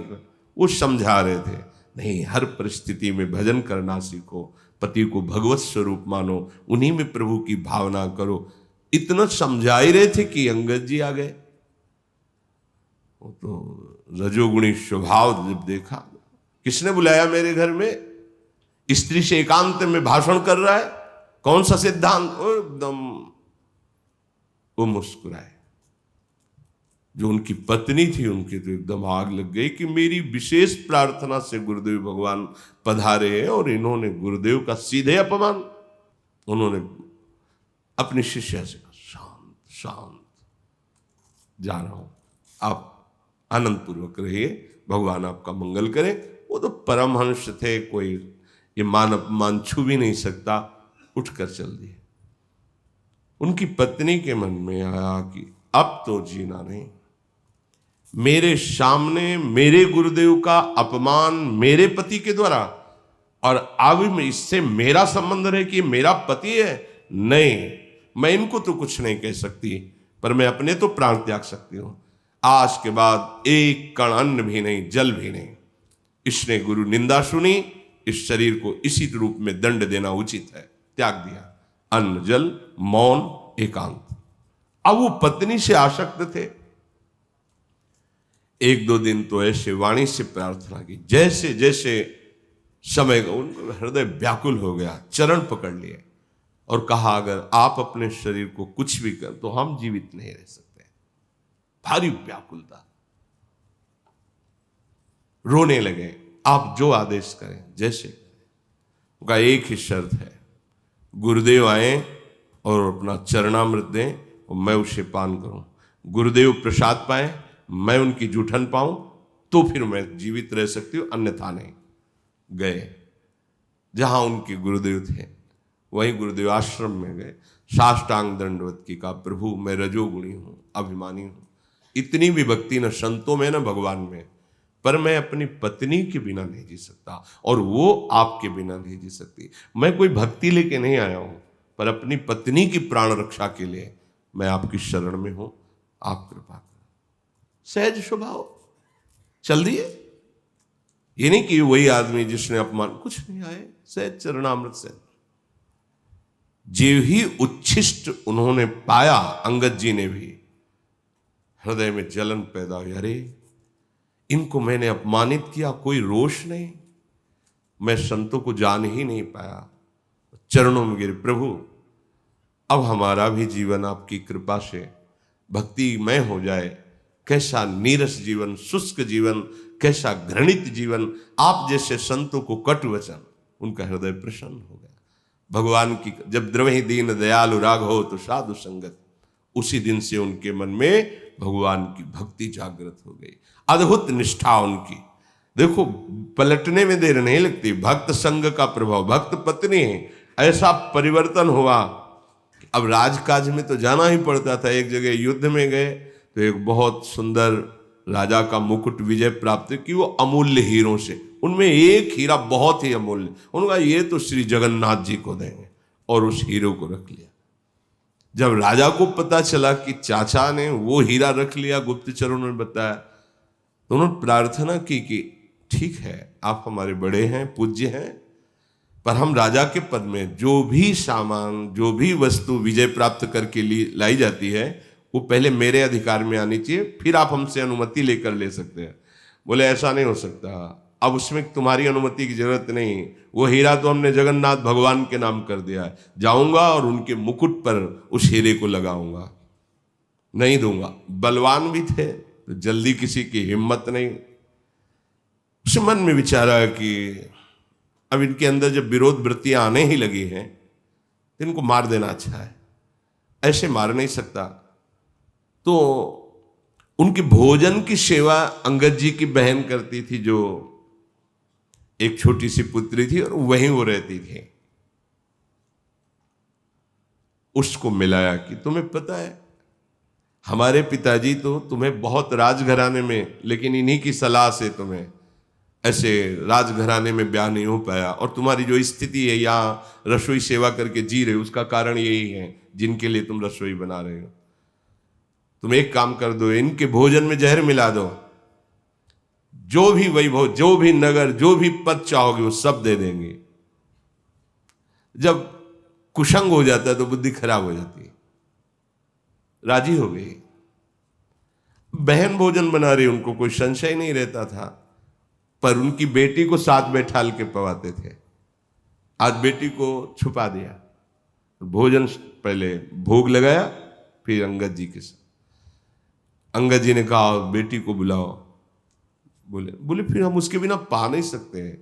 वो समझा रहे थे, नहीं हर परिस्थिति में भजन करना सीखो, पति को भगवत स्वरूप मानो, उन्हीं में प्रभु की भावना करो। इतना समझा ही रहे थे कि अंगद जी आ गए। वो तो रजोगुणी स्वभाव जब देखा, किसने बुलाया मेरे घर में, स्त्री से एकांत में भाषण कर रहा है, कौन सा सिद्धांत। एकदम वो मुस्कुराए। जो उनकी पत्नी थी उनकी तो एकदम आग लग गई कि मेरी विशेष प्रार्थना से गुरुदेव भगवान पधारे हैं और इन्होंने गुरुदेव का सीधे अपमान। उन्होंने अपनी शिष्या से कहा, शांत शांत, जा रहा हूं, आप आनंद पूर्वक रहिए, भगवान आपका मंगल करे। वो तो परमहंस थे, कोई ये मान अपमान छू भी नहीं सकता, उठकर चल दिए। उनकी पत्नी के मन में आया कि अब तो जीना नहीं, मेरे सामने मेरे गुरुदेव का अपमान मेरे पति के द्वारा, और अब में इससे मेरा संबंध रहे कि मेरा पति है। नहीं, मैं इनको तो कुछ नहीं कह सकती, पर मैं अपने तो प्राण त्याग सकती हूं। आज के बाद एक कण अन्न भी नहीं, जल भी नहीं। इसने गुरु निंदा सुनी, इस शरीर को इसी रूप में दंड देना उचित है, त्याग दिया। अन्न, जल, मौन, एकांत। अब वो पत्नी से आसक्त थे। एक दो दिन तो ऐसे वाणी से प्रार्थना की, जैसे जैसे समय उनको हृदय व्याकुल हो गया, चरण पकड़ लिए और कहा अगर आप अपने शरीर को कुछ भी कर तो हम जीवित नहीं रह सकते। भारी व्याकुलता, रोने लगे, आप जो आदेश करें जैसे। उनका एक ही शर्त है, गुरुदेव आए और अपना चरणामृत दें और मैं उसे पान करूं। गुरुदेव प्रसाद पाए, मैं उनकी जूठन पाऊं, तो फिर मैं जीवित रह सकती हूं, अन्यथा नहीं। गए, जहां उनके गुरुदेव थे वहीं गुरुदेव आश्रम में गए, साष्टांग दंडवत की, कहा प्रभु मैं रजोगुणी हूं, अभिमानी हूं, इतनी भी भक्ति न संतों में न भगवान में, पर मैं अपनी पत्नी के बिना नहीं जी सकता और वो आपके बिना नहीं जी सकती। मैं कोई भक्ति लेके नहीं आया हूं, पर अपनी पत्नी की प्राण रक्षा के लिए मैं आपकी शरण में हूं, आप कृपा करें। सहज स्वभाव चल दिए। ये नहीं कि वही आदमी जिसने अपमान, कुछ नहीं आए, सहज चरणामृत से जीव ही उच्छिष्ट उन्होंने पाया। अंगद जी ने भी हृदय में जलन पैदा हुई, अरे इनको मैंने अपमानित किया, कोई रोष नहीं, मैं संतों को जान ही नहीं पाया। चरणों में गिरे, प्रभु अब हमारा भी जीवन आपकी कृपा से भक्तिमय हो जाए। कैसा नीरस जीवन, शुष्क जीवन, कैसा घृणित जीवन, आप जैसे संतों को कटु वचन, उनका हृदय प्रसन्न हो गया। भगवान की जब द्रवहि दीन दयालु राघव तो साधु संगत, उसी दिन से उनके मन में भगवान की भक्ति जागृत हो गई, अद्भुत निष्ठा उनकी। देखो पलटने में देर नहीं लगती, भक्त संग का प्रभाव, भक्त पत्नी है, ऐसा परिवर्तन हुआ। अब राजकाज में तो जाना ही पड़ता था। एक जगह युद्ध में गए तो एक बहुत सुंदर राजा का मुकुट विजय प्राप्त की, वो अमूल्य हीरों से, उनमें एक हीरा बहुत ही अमूल्य, उनका ये तो श्री जगन्नाथ जी को देंगे, और उस हीरो को रख लिया। जब राजा को पता चला कि चाचा ने वो हीरा रख लिया, गुप्तचरों ने बताया, तो उन्होंने प्रार्थना की कि ठीक है आप हमारे बड़े हैं, पूज्य हैं, पर हम राजा के पद में जो भी सामान, जो भी वस्तु विजय प्राप्त करके लिए लाई जाती है, वो पहले मेरे अधिकार में आनी चाहिए, फिर आप हमसे अनुमति लेकर ले सकते हैं। बोले ऐसा नहीं हो सकता, अब उसमें तुम्हारी अनुमति की जरूरत नहीं, वो हीरा तो हमने जगन्नाथ भगवान के नाम कर दिया है, जाऊंगा और उनके मुकुट पर उस हीरे को लगाऊंगा, नहीं दूंगा। बलवान भी थे तो जल्दी किसी की हिम्मत नहीं। उस मन में विचारा कि अब इनके अंदर जब विरोध वृत्तियां आने ही लगी हैं तो इनको मार देना अच्छा है, ऐसे मार नहीं सकता। तो उनकी भोजन की सेवा अंगद जी की बहन करती थी, जो एक छोटी सी पुत्री थी, और वहीं वो रहती थी। उसको मिलाया कि तुम्हें पता है हमारे पिताजी तो तुम्हें बहुत राजघराने में, लेकिन इन्हीं की सलाह से तुम्हें ऐसे राजघराने में ब्याह नहीं हो पाया, और तुम्हारी जो स्थिति है यहाँ रसोई सेवा करके जी रहे हो, उसका कारण यही है जिनके लिए तुम रसोई बना रहे हो। तुम एक काम कर दो, इनके भोजन में जहर मिला दो, जो भी वैभव, जो भी नगर, जो भी पद चाहोगे वो सब दे देंगे। जब कुसंग हो जाता है तो बुद्धि खराब हो जाती है। राजी हो गई। बहन भोजन बना रही, उनको कोई संशय नहीं रहता था, पर उनकी बेटी को साथ बैठाल के पवाते थे। आज बेटी को छुपा दिया, भोजन पहले भोग लगाया, फिर अंगद जी के साथ। अंगद जी ने कहा बेटी को बुलाओ। बोले फिर हम उसके बिना पा नहीं सकते हैं।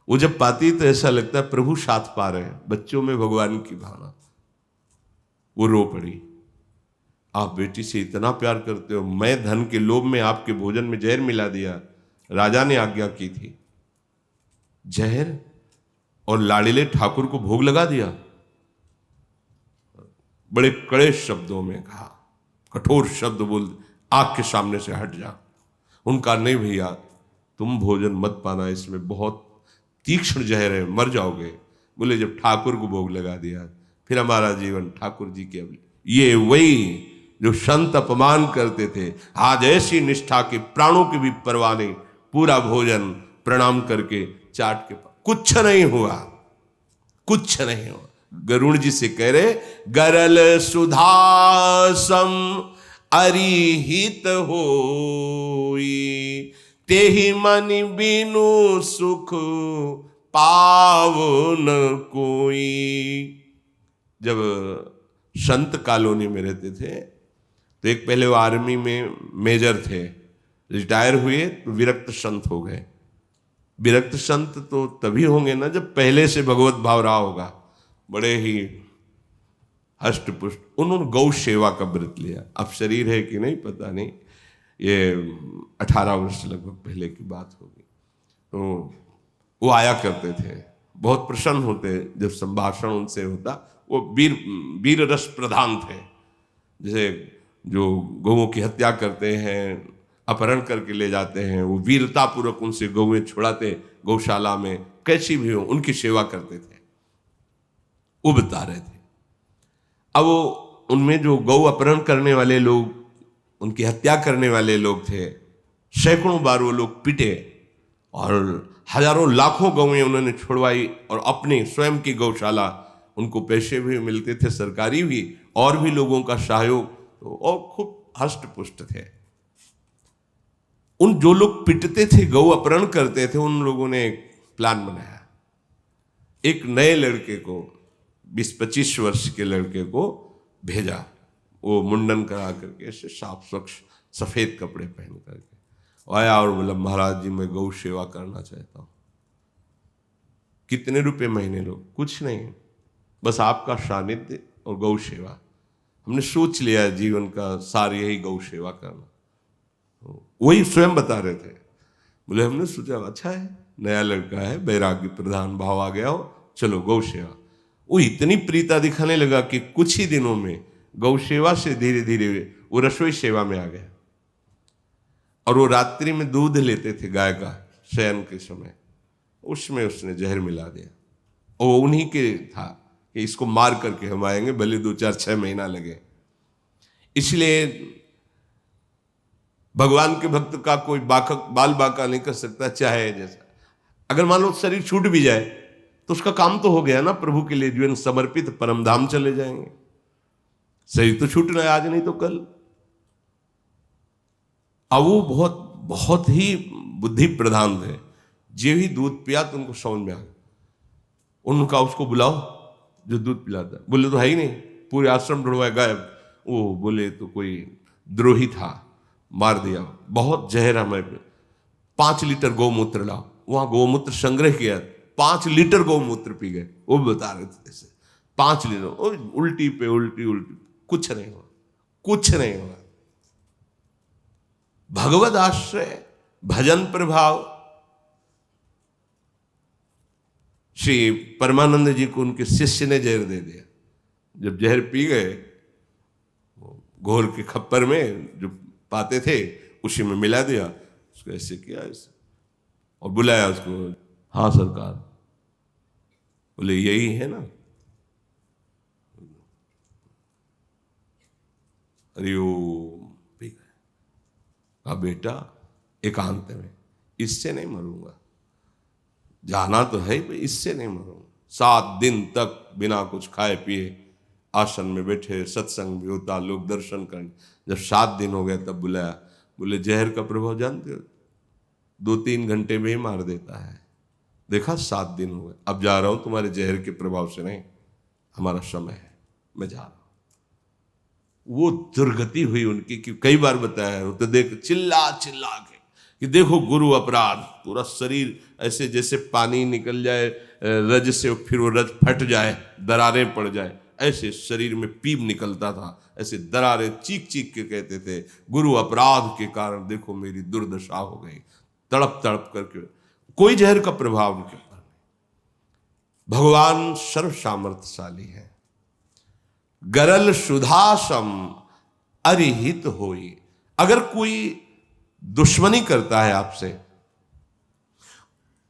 वो जब पाती तो ऐसा लगता है प्रभु साथ पा रहे हैं, बच्चों में भगवान की भावना। वो रो पड़ी, आप बेटी से इतना प्यार करते हो, मैं धन के लोभ में आपके भोजन में जहर मिला दिया, राजा ने आज्ञा की थी, जहर और लाड़िले ठाकुर को भोग लगा दिया। बड़े कड़े शब्दों में कहा, कठोर शब्द बोल, आग के सामने से हट जा। उनका नहीं भैया तुम भोजन मत पाना, इसमें बहुत तीक्ष्ण जहर है, मर जाओगे। बोले जब ठाकुर को भोग लगा दिया, फिर हमारा जीवन ठाकुर जी के। ये वही जो संत अपमान करते थे, आज ऐसी निष्ठा के प्राणों की भी परवाह नहीं, पूरा भोजन प्रणाम करके चाट के, कुछ नहीं हुआ, कुछ नहीं हुआ। गरुड़ जी से कह रहे, गरल सुधासम अरिहित होई, तेहि मनि बिनु सुख पावन कोई। जब संत कॉलोनी में रहते थे तो एक पहले वो आर्मी में मेजर थे, रिटायर हुए तो विरक्त संत हो गए। विरक्त संत तो तभी होंगे ना जब पहले से भगवत भाव रहा होगा। बड़े ही हष्ट पुष्ट उन्होंने गौ सेवा का व्रत लिया। अब शरीर है कि नहीं पता नहीं, ये 18 वर्ष लगभग पहले की बात होगी। तो वो आया करते थे, बहुत प्रसन्न होते जब संभाषण उनसे होता। वो वीर रस प्रधान थे। जैसे जो गौओं की हत्या करते हैं, अपहरण करके ले जाते हैं, वो वीरता पूर्वक उनसे गौएं छुड़ाते, गौशाला में कैसी भी हो उनकी सेवा करते थे, वो बता रहे थे। अब वो उनमें जो गौ अपहरण करने वाले लोग, उनकी हत्या करने वाले लोग थे, सैकड़ों बार वो लोग पिटे और हजारों लाखों गौएं उन्होंने छुड़वाई और अपनी स्वयं की गौशाला, उनको पैसे भी मिलते थे सरकारी भी, और भी लोगों का सहयोग, और खूब हष्ट पुष्ट थे। उन जो लोग पिटते थे, गौ अपहरण करते थे, उन लोगों ने एक प्लान बनाया। एक नए लड़के को, 20-25 वर्ष के लड़के को भेजा, वो मुंडन करा करके, ऐसे साफ स्वच्छ सफेद कपड़े पहन करके आया और बोला, महाराज जी मैं गौ सेवा करना चाहता हूं। कितने रुपए महीने लो? कुछ नहीं, बस आपका सानिध्य और गौ सेवा। हमने सोच लिया जीवन का सार यही गौ सेवा करना। वही स्वयं बता रहे थे। बोले हमने सोचा अच्छा है, नया लड़का है, वैराग्य प्रधान भाव आ गया हो, चलो गौ सेवा। वो इतनी प्रीता दिखाने लगा कि कुछ ही दिनों में गौ सेवा से धीरे धीरे वो रसोई सेवा में आ गया। और वो रात्रि में दूध लेते थे गाय का शयन के समय, उसमें उसने जहर मिला दिया। और वो उन्हीं के था कि इसको मार करके हम आएंगे, भले 2-4-6 महीना लगे। इसलिए भगवान के भक्त का कोई बाल बांका नहीं कर सकता, चाहे जैसा। अगर मान लो शरीर छूट भी जाए तो उसका काम तो हो गया ना, प्रभु के लिए जीवन समर्पित, परम धाम चले जाएंगे। शरीर तो छूटना है आज नहीं तो कल। अब वो बहुत बहुत ही बुद्धि प्रधान थे। जे ही दूध पिया तो उनको समझ में आ गया। उनका उसको बुलाओ जो दूध पिलाता। बोले तो है ही नहीं, पूरे आश्रम ढूंढवाए, गायब। वो बोले तो कोई द्रोही था, मार दिया। बहुत जहर हमें, 5 लीटर गौमूत्र लाओ। वहां गौमूत्र संग्रह किया, 5 लीटर गौमूत्र पी गए। वो बता रहे थे ऐसे 5 लीटर, उल्टी पे उल्टी उल्टी, कुछ नहीं हुआ, कुछ नहीं हुआ। भगवद आश्रय, भजन प्रभाव। श्री परमानंद जी को उनके शिष्य ने जहर दे दिया। जब जहर पी गए, घोर के खप्पर में जो पाते थे उसी में मिला दिया, उसको ऐसे किया ऐसे और बुलाया उसको। हाँ सरकार। बोले यही है ना? अरे वो पी गए। कहा बेटा एकांत में, इससे नहीं मरूंगा, जाना तो है, इससे नहीं मरूंगा। 7 दिन तक बिना कुछ खाए पिए आसन में बैठे, सत्संग भी होता, लोग दर्शन करने। जब 7 दिन हो गए तब बुलाया। बोले जहर का प्रभाव जानते हो, 2-3 घंटे में ही मार देता है। देखा 7 दिन हो गए, अब जा रहा हूं तुम्हारे जहर के प्रभाव से नहीं, हमारा समय है, मैं जा रहा हूं। वो दुर्गति हुई उनकी कि कई बार बताया, तो देख चिल्ला चिल्ला के कि देखो गुरु अपराध, पूरा शरीर ऐसे जैसे पानी निकल जाए रज से, फिर वो रज फट जाए, दरारें पड़ जाए, ऐसे शरीर में पीप निकलता था, ऐसे दरारें चीख चीख के कहते थे गुरु अपराध के कारण देखो मेरी दुर्दशा हो गई। तड़प तड़प करके, कोई जहर का प्रभाव उनके ऊपर नहीं। भगवान सर्व सामर्थ्यशाली है। गरल सुधासम अरिहित होई। अगर कोई दुश्मनी करता है आपसे,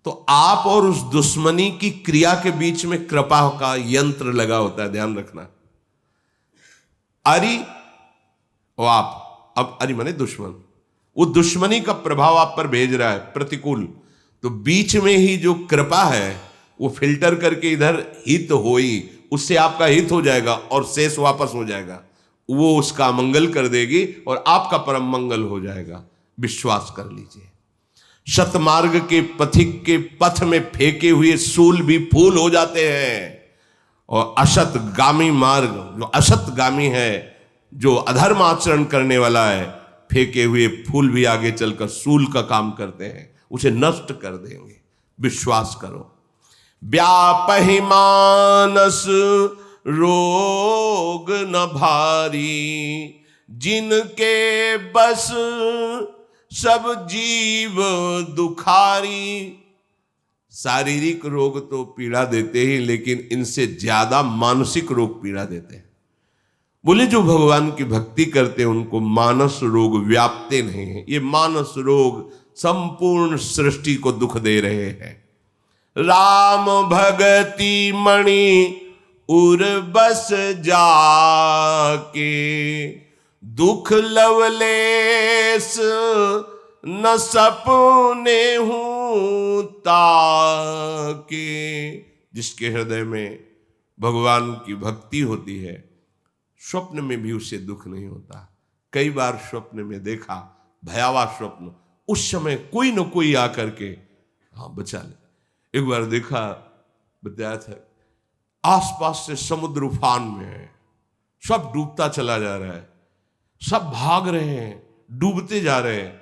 तो आप और उस दुश्मनी की क्रिया के बीच में कृपा का यंत्र लगा होता है, ध्यान रखना। अरि और आप, अब अरि माने दुश्मन, वो दुश्मनी का प्रभाव आप पर भेज रहा है प्रतिकूल, तो बीच में ही जो कृपा है वो फिल्टर करके इधर हित होई, उससे आपका हित हो जाएगा और शेष वापस हो जाएगा। वो उसका मंगल कर देगी और आपका परम मंगल हो जाएगा। विश्वास कर लीजिए। सतमार्ग के पथिक के पथ में फेंके हुए सूल भी फूल हो जाते हैं, और असतगामी मार्ग, जो असतगामी है, जो अधर्म आचरण करने वाला है, फेंके हुए फूल भी आगे चलकर सूल का काम करते हैं, उसे नष्ट कर देंगे। विश्वास करो। व्यापहि मानस रोग न भारी, जिनके बस सब जीव दुखारी। शारीरिक रोग तो पीड़ा देते ही, लेकिन इनसे ज्यादा मानसिक रोग पीड़ा देते हैं। बोले जो भगवान की भक्ति करते हैं उनको मानस रोग व्यापते नहीं हैं। ये मानस रोग संपूर्ण सृष्टि को दुख दे रहे हैं। राम भगति मणि उर बस जाके, दुख लवलेस न सपने हूं ताके। जिसके हृदय में भगवान की भक्ति होती है, स्वप्न में भी उसे दुख नहीं होता। कई बार स्वप्न में देखा, भयावह स्वप्न, उस समय कोई न कोई आकर के बचा ले। एक बार देखा, बताया था, आसपास से समुद्र उफान में है, सब डूबता चला जा रहा है, सब भाग रहे हैं, डूबते जा रहे हैं।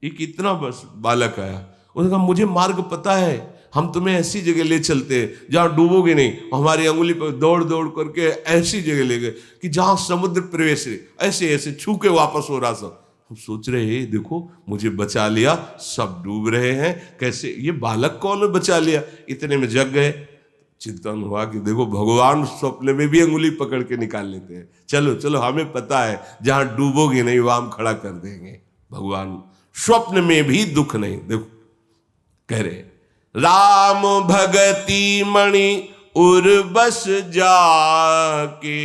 एक इतना बस बालक आया, उसने कहा मुझे मार्ग पता है, हम तुम्हें ऐसी जगह ले चलते हैं जहां डूबोगे नहीं। हमारी अंगुली पर दौड़ दौड़ करके ऐसी जगह ले गए कि जहां समुद्र प्रवेश है, ऐसे ऐसे छू के वापस हो रहा। सब हम सोच रहे हैं देखो मुझे बचा लिया, सब डूब रहे हैं, कैसे ये बालक कौन बचा लिया। इतने में जग गए, चिंतन हुआ कि देखो भगवान स्वप्न में भी अंगुली पकड़ के निकाल लेते हैं। चलो चलो, हमें पता है जहां डूबोगे नहीं वहां हम खड़ा कर देंगे। भगवान स्वप्न में भी दुख नहीं। देखो कह रहे, राम भगति मणि उर बस जाके,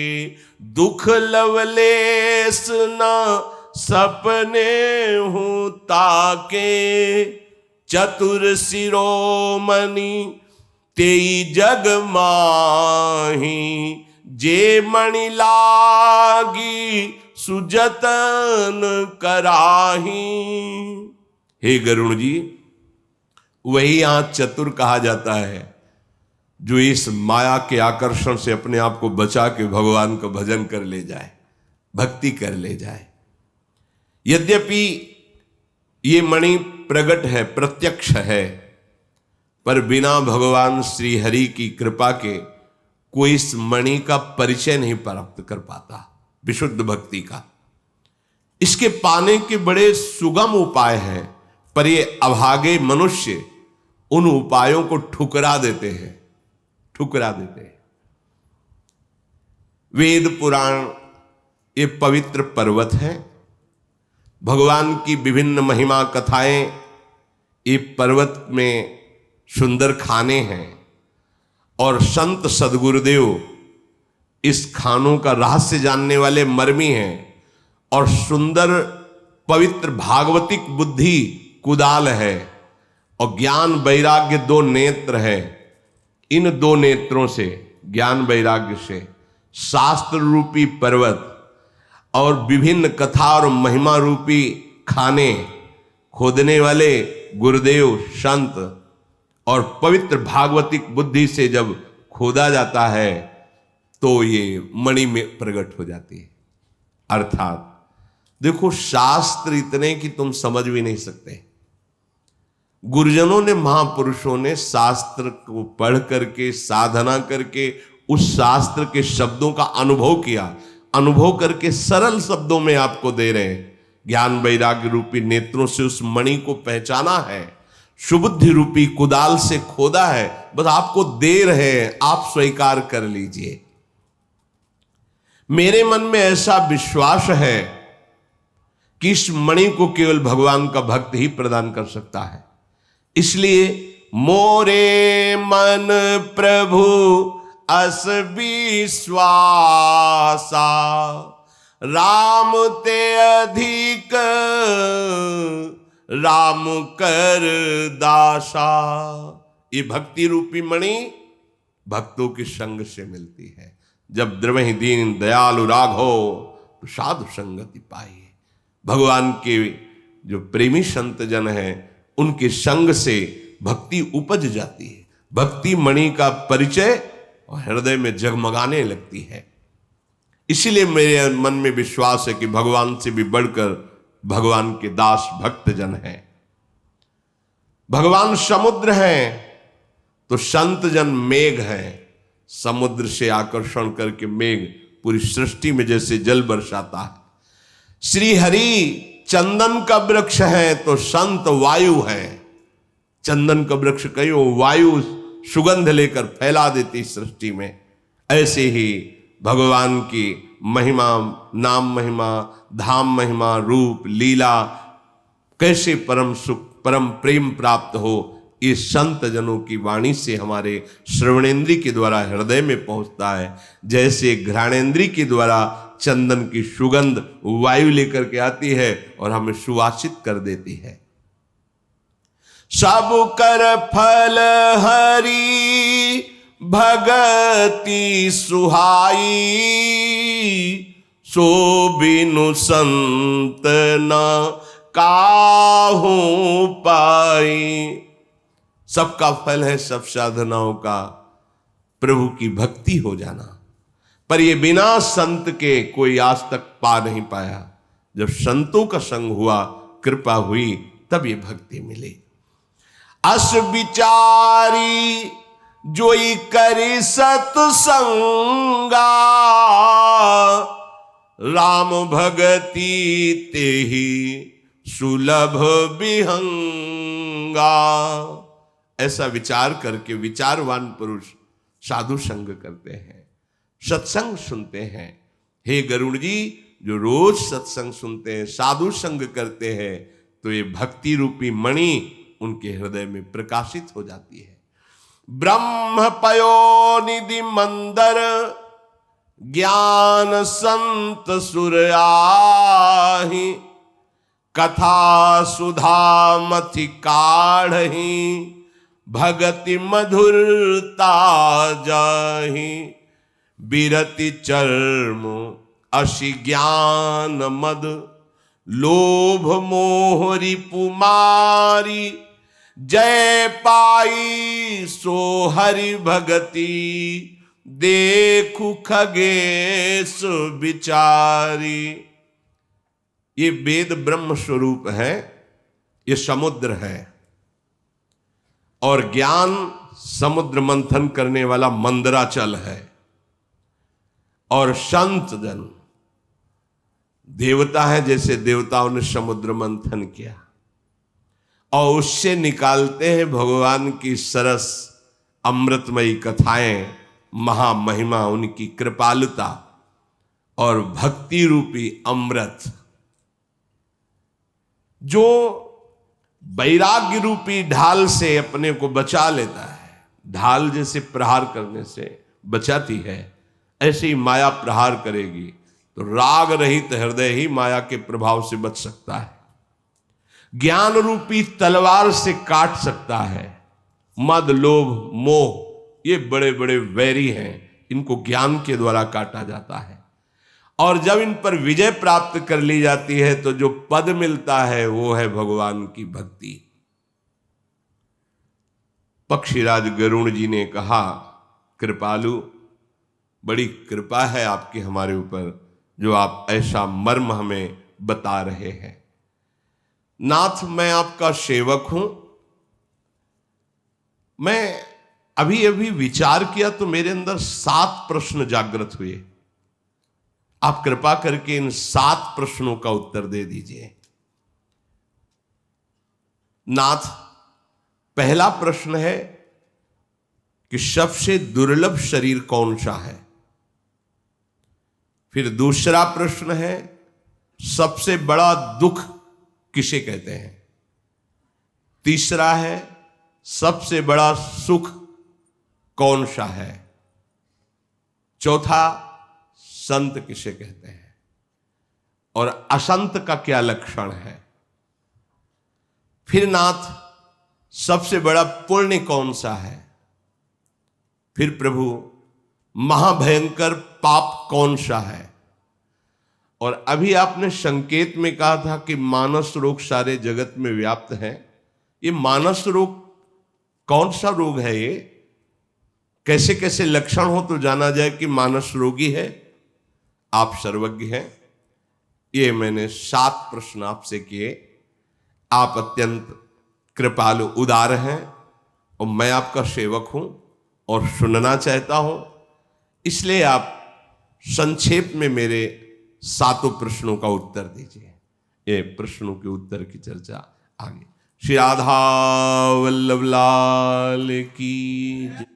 दुख लवलेस न सपने हूं ताके। चतुर शिरोमणि तेई जग माही, जे मणि लागी सुजतन कराही। हे गरुण जी, वही यहां चतुर कहा जाता है जो इस माया के आकर्षण से अपने आप को बचा के भगवान का भजन कर ले जाए, भक्ति कर ले जाए। यद्यपि ये मणि प्रगट है, प्रत्यक्ष है, पर बिना भगवान श्री हरि की कृपा के कोई इस मणि का परिचय नहीं प्राप्त कर पाता, विशुद्ध भक्ति का। इसके पाने के बड़े सुगम उपाय हैं, पर ये अभागे मनुष्य उन उपायों को ठुकरा देते हैं, ठुकरा देते हैं। वेद पुराण ये पवित्र पर्वत है, भगवान की विभिन्न महिमा कथाएं ये पर्वत में सुंदर खाने हैं, और संत सदगुरुदेव इस खानों का रहस्य जानने वाले मर्मी हैं, और सुंदर पवित्र भागवतिक बुद्धि कुदाल है, और ज्ञान वैराग्य दो नेत्र है। इन दो नेत्रों से, ज्ञान वैराग्य से, शास्त्र रूपी पर्वत और विभिन्न कथा और महिमा रूपी खाने खोदने वाले गुरुदेव संत और पवित्र भागवतिक बुद्धि से जब खोदा जाता है तो ये मणि में प्रकट हो जाती है। अर्थात देखो, शास्त्र इतने कि तुम समझ भी नहीं सकते। गुरुजनों ने, महापुरुषों ने शास्त्र को पढ़ करके, साधना करके, उस शास्त्र के शब्दों का अनुभव किया, अनुभव करके सरल शब्दों में आपको दे रहे हैं। ज्ञान वैराग्य रूपी नेत्रों से उस मणि को पहचाना है, सुबुद्धि रूपी कुदाल से खोदा है, बस आपको दे रहे हैं, आप स्वीकार कर लीजिए। मेरे मन में ऐसा विश्वास है कि इस मणि को केवल भगवान का भक्त ही प्रदान कर सकता है। इसलिए मोरे मन प्रभु अस विश्वासा, राम ते अधिक राम कर दासा। ये भक्ति रूपी मणि भक्तों के संग से मिलती है। जब द्रवहि दीन दयालु राघो तो साधु संगति पाई। भगवान के जो प्रेमी संत जन हैं उनके संग से भक्ति उपज जाती है, भक्ति मणि का परिचय और हृदय में जगमगाने लगती है। इसीलिए मेरे मन में विश्वास है कि भगवान से भी बढ़कर भगवान के दास भक्त जन हैं। भगवान समुद्र हैं तो संत जन मेघ हैं। समुद्र से आकर्षण करके मेघ पूरी सृष्टि में जैसे जल बरसाता है। श्री हरि चंदन का वृक्ष है तो संत वायु है। चंदन का वृक्ष कहीं वायु सुगंध लेकर फैला देती सृष्टि में, ऐसे ही भगवान की महिमा, नाम महिमा, धाम महिमा, रूप लीला कैसे परम सुख परम प्रेम प्राप्त हो, ये संत जनों की वाणी से हमारे श्रवणेन्द्री के द्वारा हृदय में पहुंचता है। जैसे घ्राणेन्द्री के द्वारा चंदन की सुगंध वायु लेकर के आती है और हमें सुवासित कर देती है। सब कर फल हरि भगति सुहाई, सो बिनु संत न काहू पाई। सबका फल है सब साधनाओं का प्रभु की भक्ति हो जाना, पर ये बिना संत के कोई आज तक पा नहीं पाया। जब संतों का संग हुआ, कृपा हुई, तब ये भक्ति मिली। अस विचारी जोई करी सत्संगा, राम भगति तेहि सुलभ विहंगा। ऐसा विचार करके विचारवान पुरुष साधु संग करते हैं, सत्संग सुनते हैं। हे गरुड़ जी, जो रोज सत्संग सुनते हैं, साधु संग करते हैं, तो ये भक्ति रूपी मणि उनके हृदय में प्रकाशित हो जाती है। ब्रह्म पयो निधि मंदर, ज्ञान संत सुर आहि, कथा सुधा मथि काढ़हि, भगति मधुरता जाहि। बिरति चर्म अशि ज्ञान मद, लोभ मोह रिपु मारी, जय पाई सो हरि भगति, देखु खगेश विचारी। ये वेद ब्रह्म स्वरूप है, ये समुद्र है, और ज्ञान समुद्र मंथन करने वाला मंदराचल है, और संत जन देवता है, जैसे देवताओं ने समुद्र मंथन किया और उससे निकालते हैं भगवान की सरस अमृतमयी कथाएं, महामहिमा, उनकी कृपालुता और भक्ति रूपी अमृत, जो वैराग्य रूपी ढाल से अपने को बचा लेता है। ढाल जैसे प्रहार करने से बचाती है, ऐसे ही माया प्रहार करेगी तो राग रहित हृदय ही माया के प्रभाव से बच सकता है। ज्ञान रूपी तलवार से काट सकता है। मद, लोभ, मोह ये बड़े बड़े वैरी हैं, इनको ज्ञान के द्वारा काटा जाता है। और जब इन पर विजय प्राप्त कर ली जाती है तो जो पद मिलता है वो है भगवान की भक्ति। पक्षीराज गरुड़ जी ने कहा, कृपालु, बड़ी कृपा है आपकी हमारे ऊपर, जो आप ऐसा मर्म हमें बता रहे हैं। नाथ, मैं आपका सेवक हूं। मैं अभी अभी विचार किया तो मेरे अंदर 7 प्रश्न जागृत हुए। आप कृपा करके इन 7 प्रश्नों का उत्तर दे दीजिए। नाथ, पहला प्रश्न है कि सबसे दुर्लभ शरीर कौन सा है। फिर दूसरा प्रश्न है, सबसे बड़ा दुख किसे कहते हैं। तीसरा है, सबसे बड़ा सुख कौन सा है। चौथा, संत किसे कहते हैं और असंत का क्या लक्षण है। फिर नाथ, सबसे बड़ा पुण्य कौन सा है। फिर प्रभु, महाभयंकर पाप कौन सा है। और अभी आपने संकेत में कहा था कि मानस रोग सारे जगत में व्याप्त है। ये मानस रोग कौन सा रोग है, ये कैसे कैसे लक्षण हो तो जाना जाए कि मानस रोगी है। आप सर्वज्ञ हैं। ये मैंने 7 प्रश्न आपसे किए। आप अत्यंत कृपालु उदार हैं और मैं आपका सेवक हूं और सुनना चाहता हूं, इसलिए आप संक्षेप में मेरे 7 प्रश्नों का उत्तर दीजिए। ये प्रश्नों के उत्तर की चर्चा आगे। श्री राधा वल्लभ लाल की जय।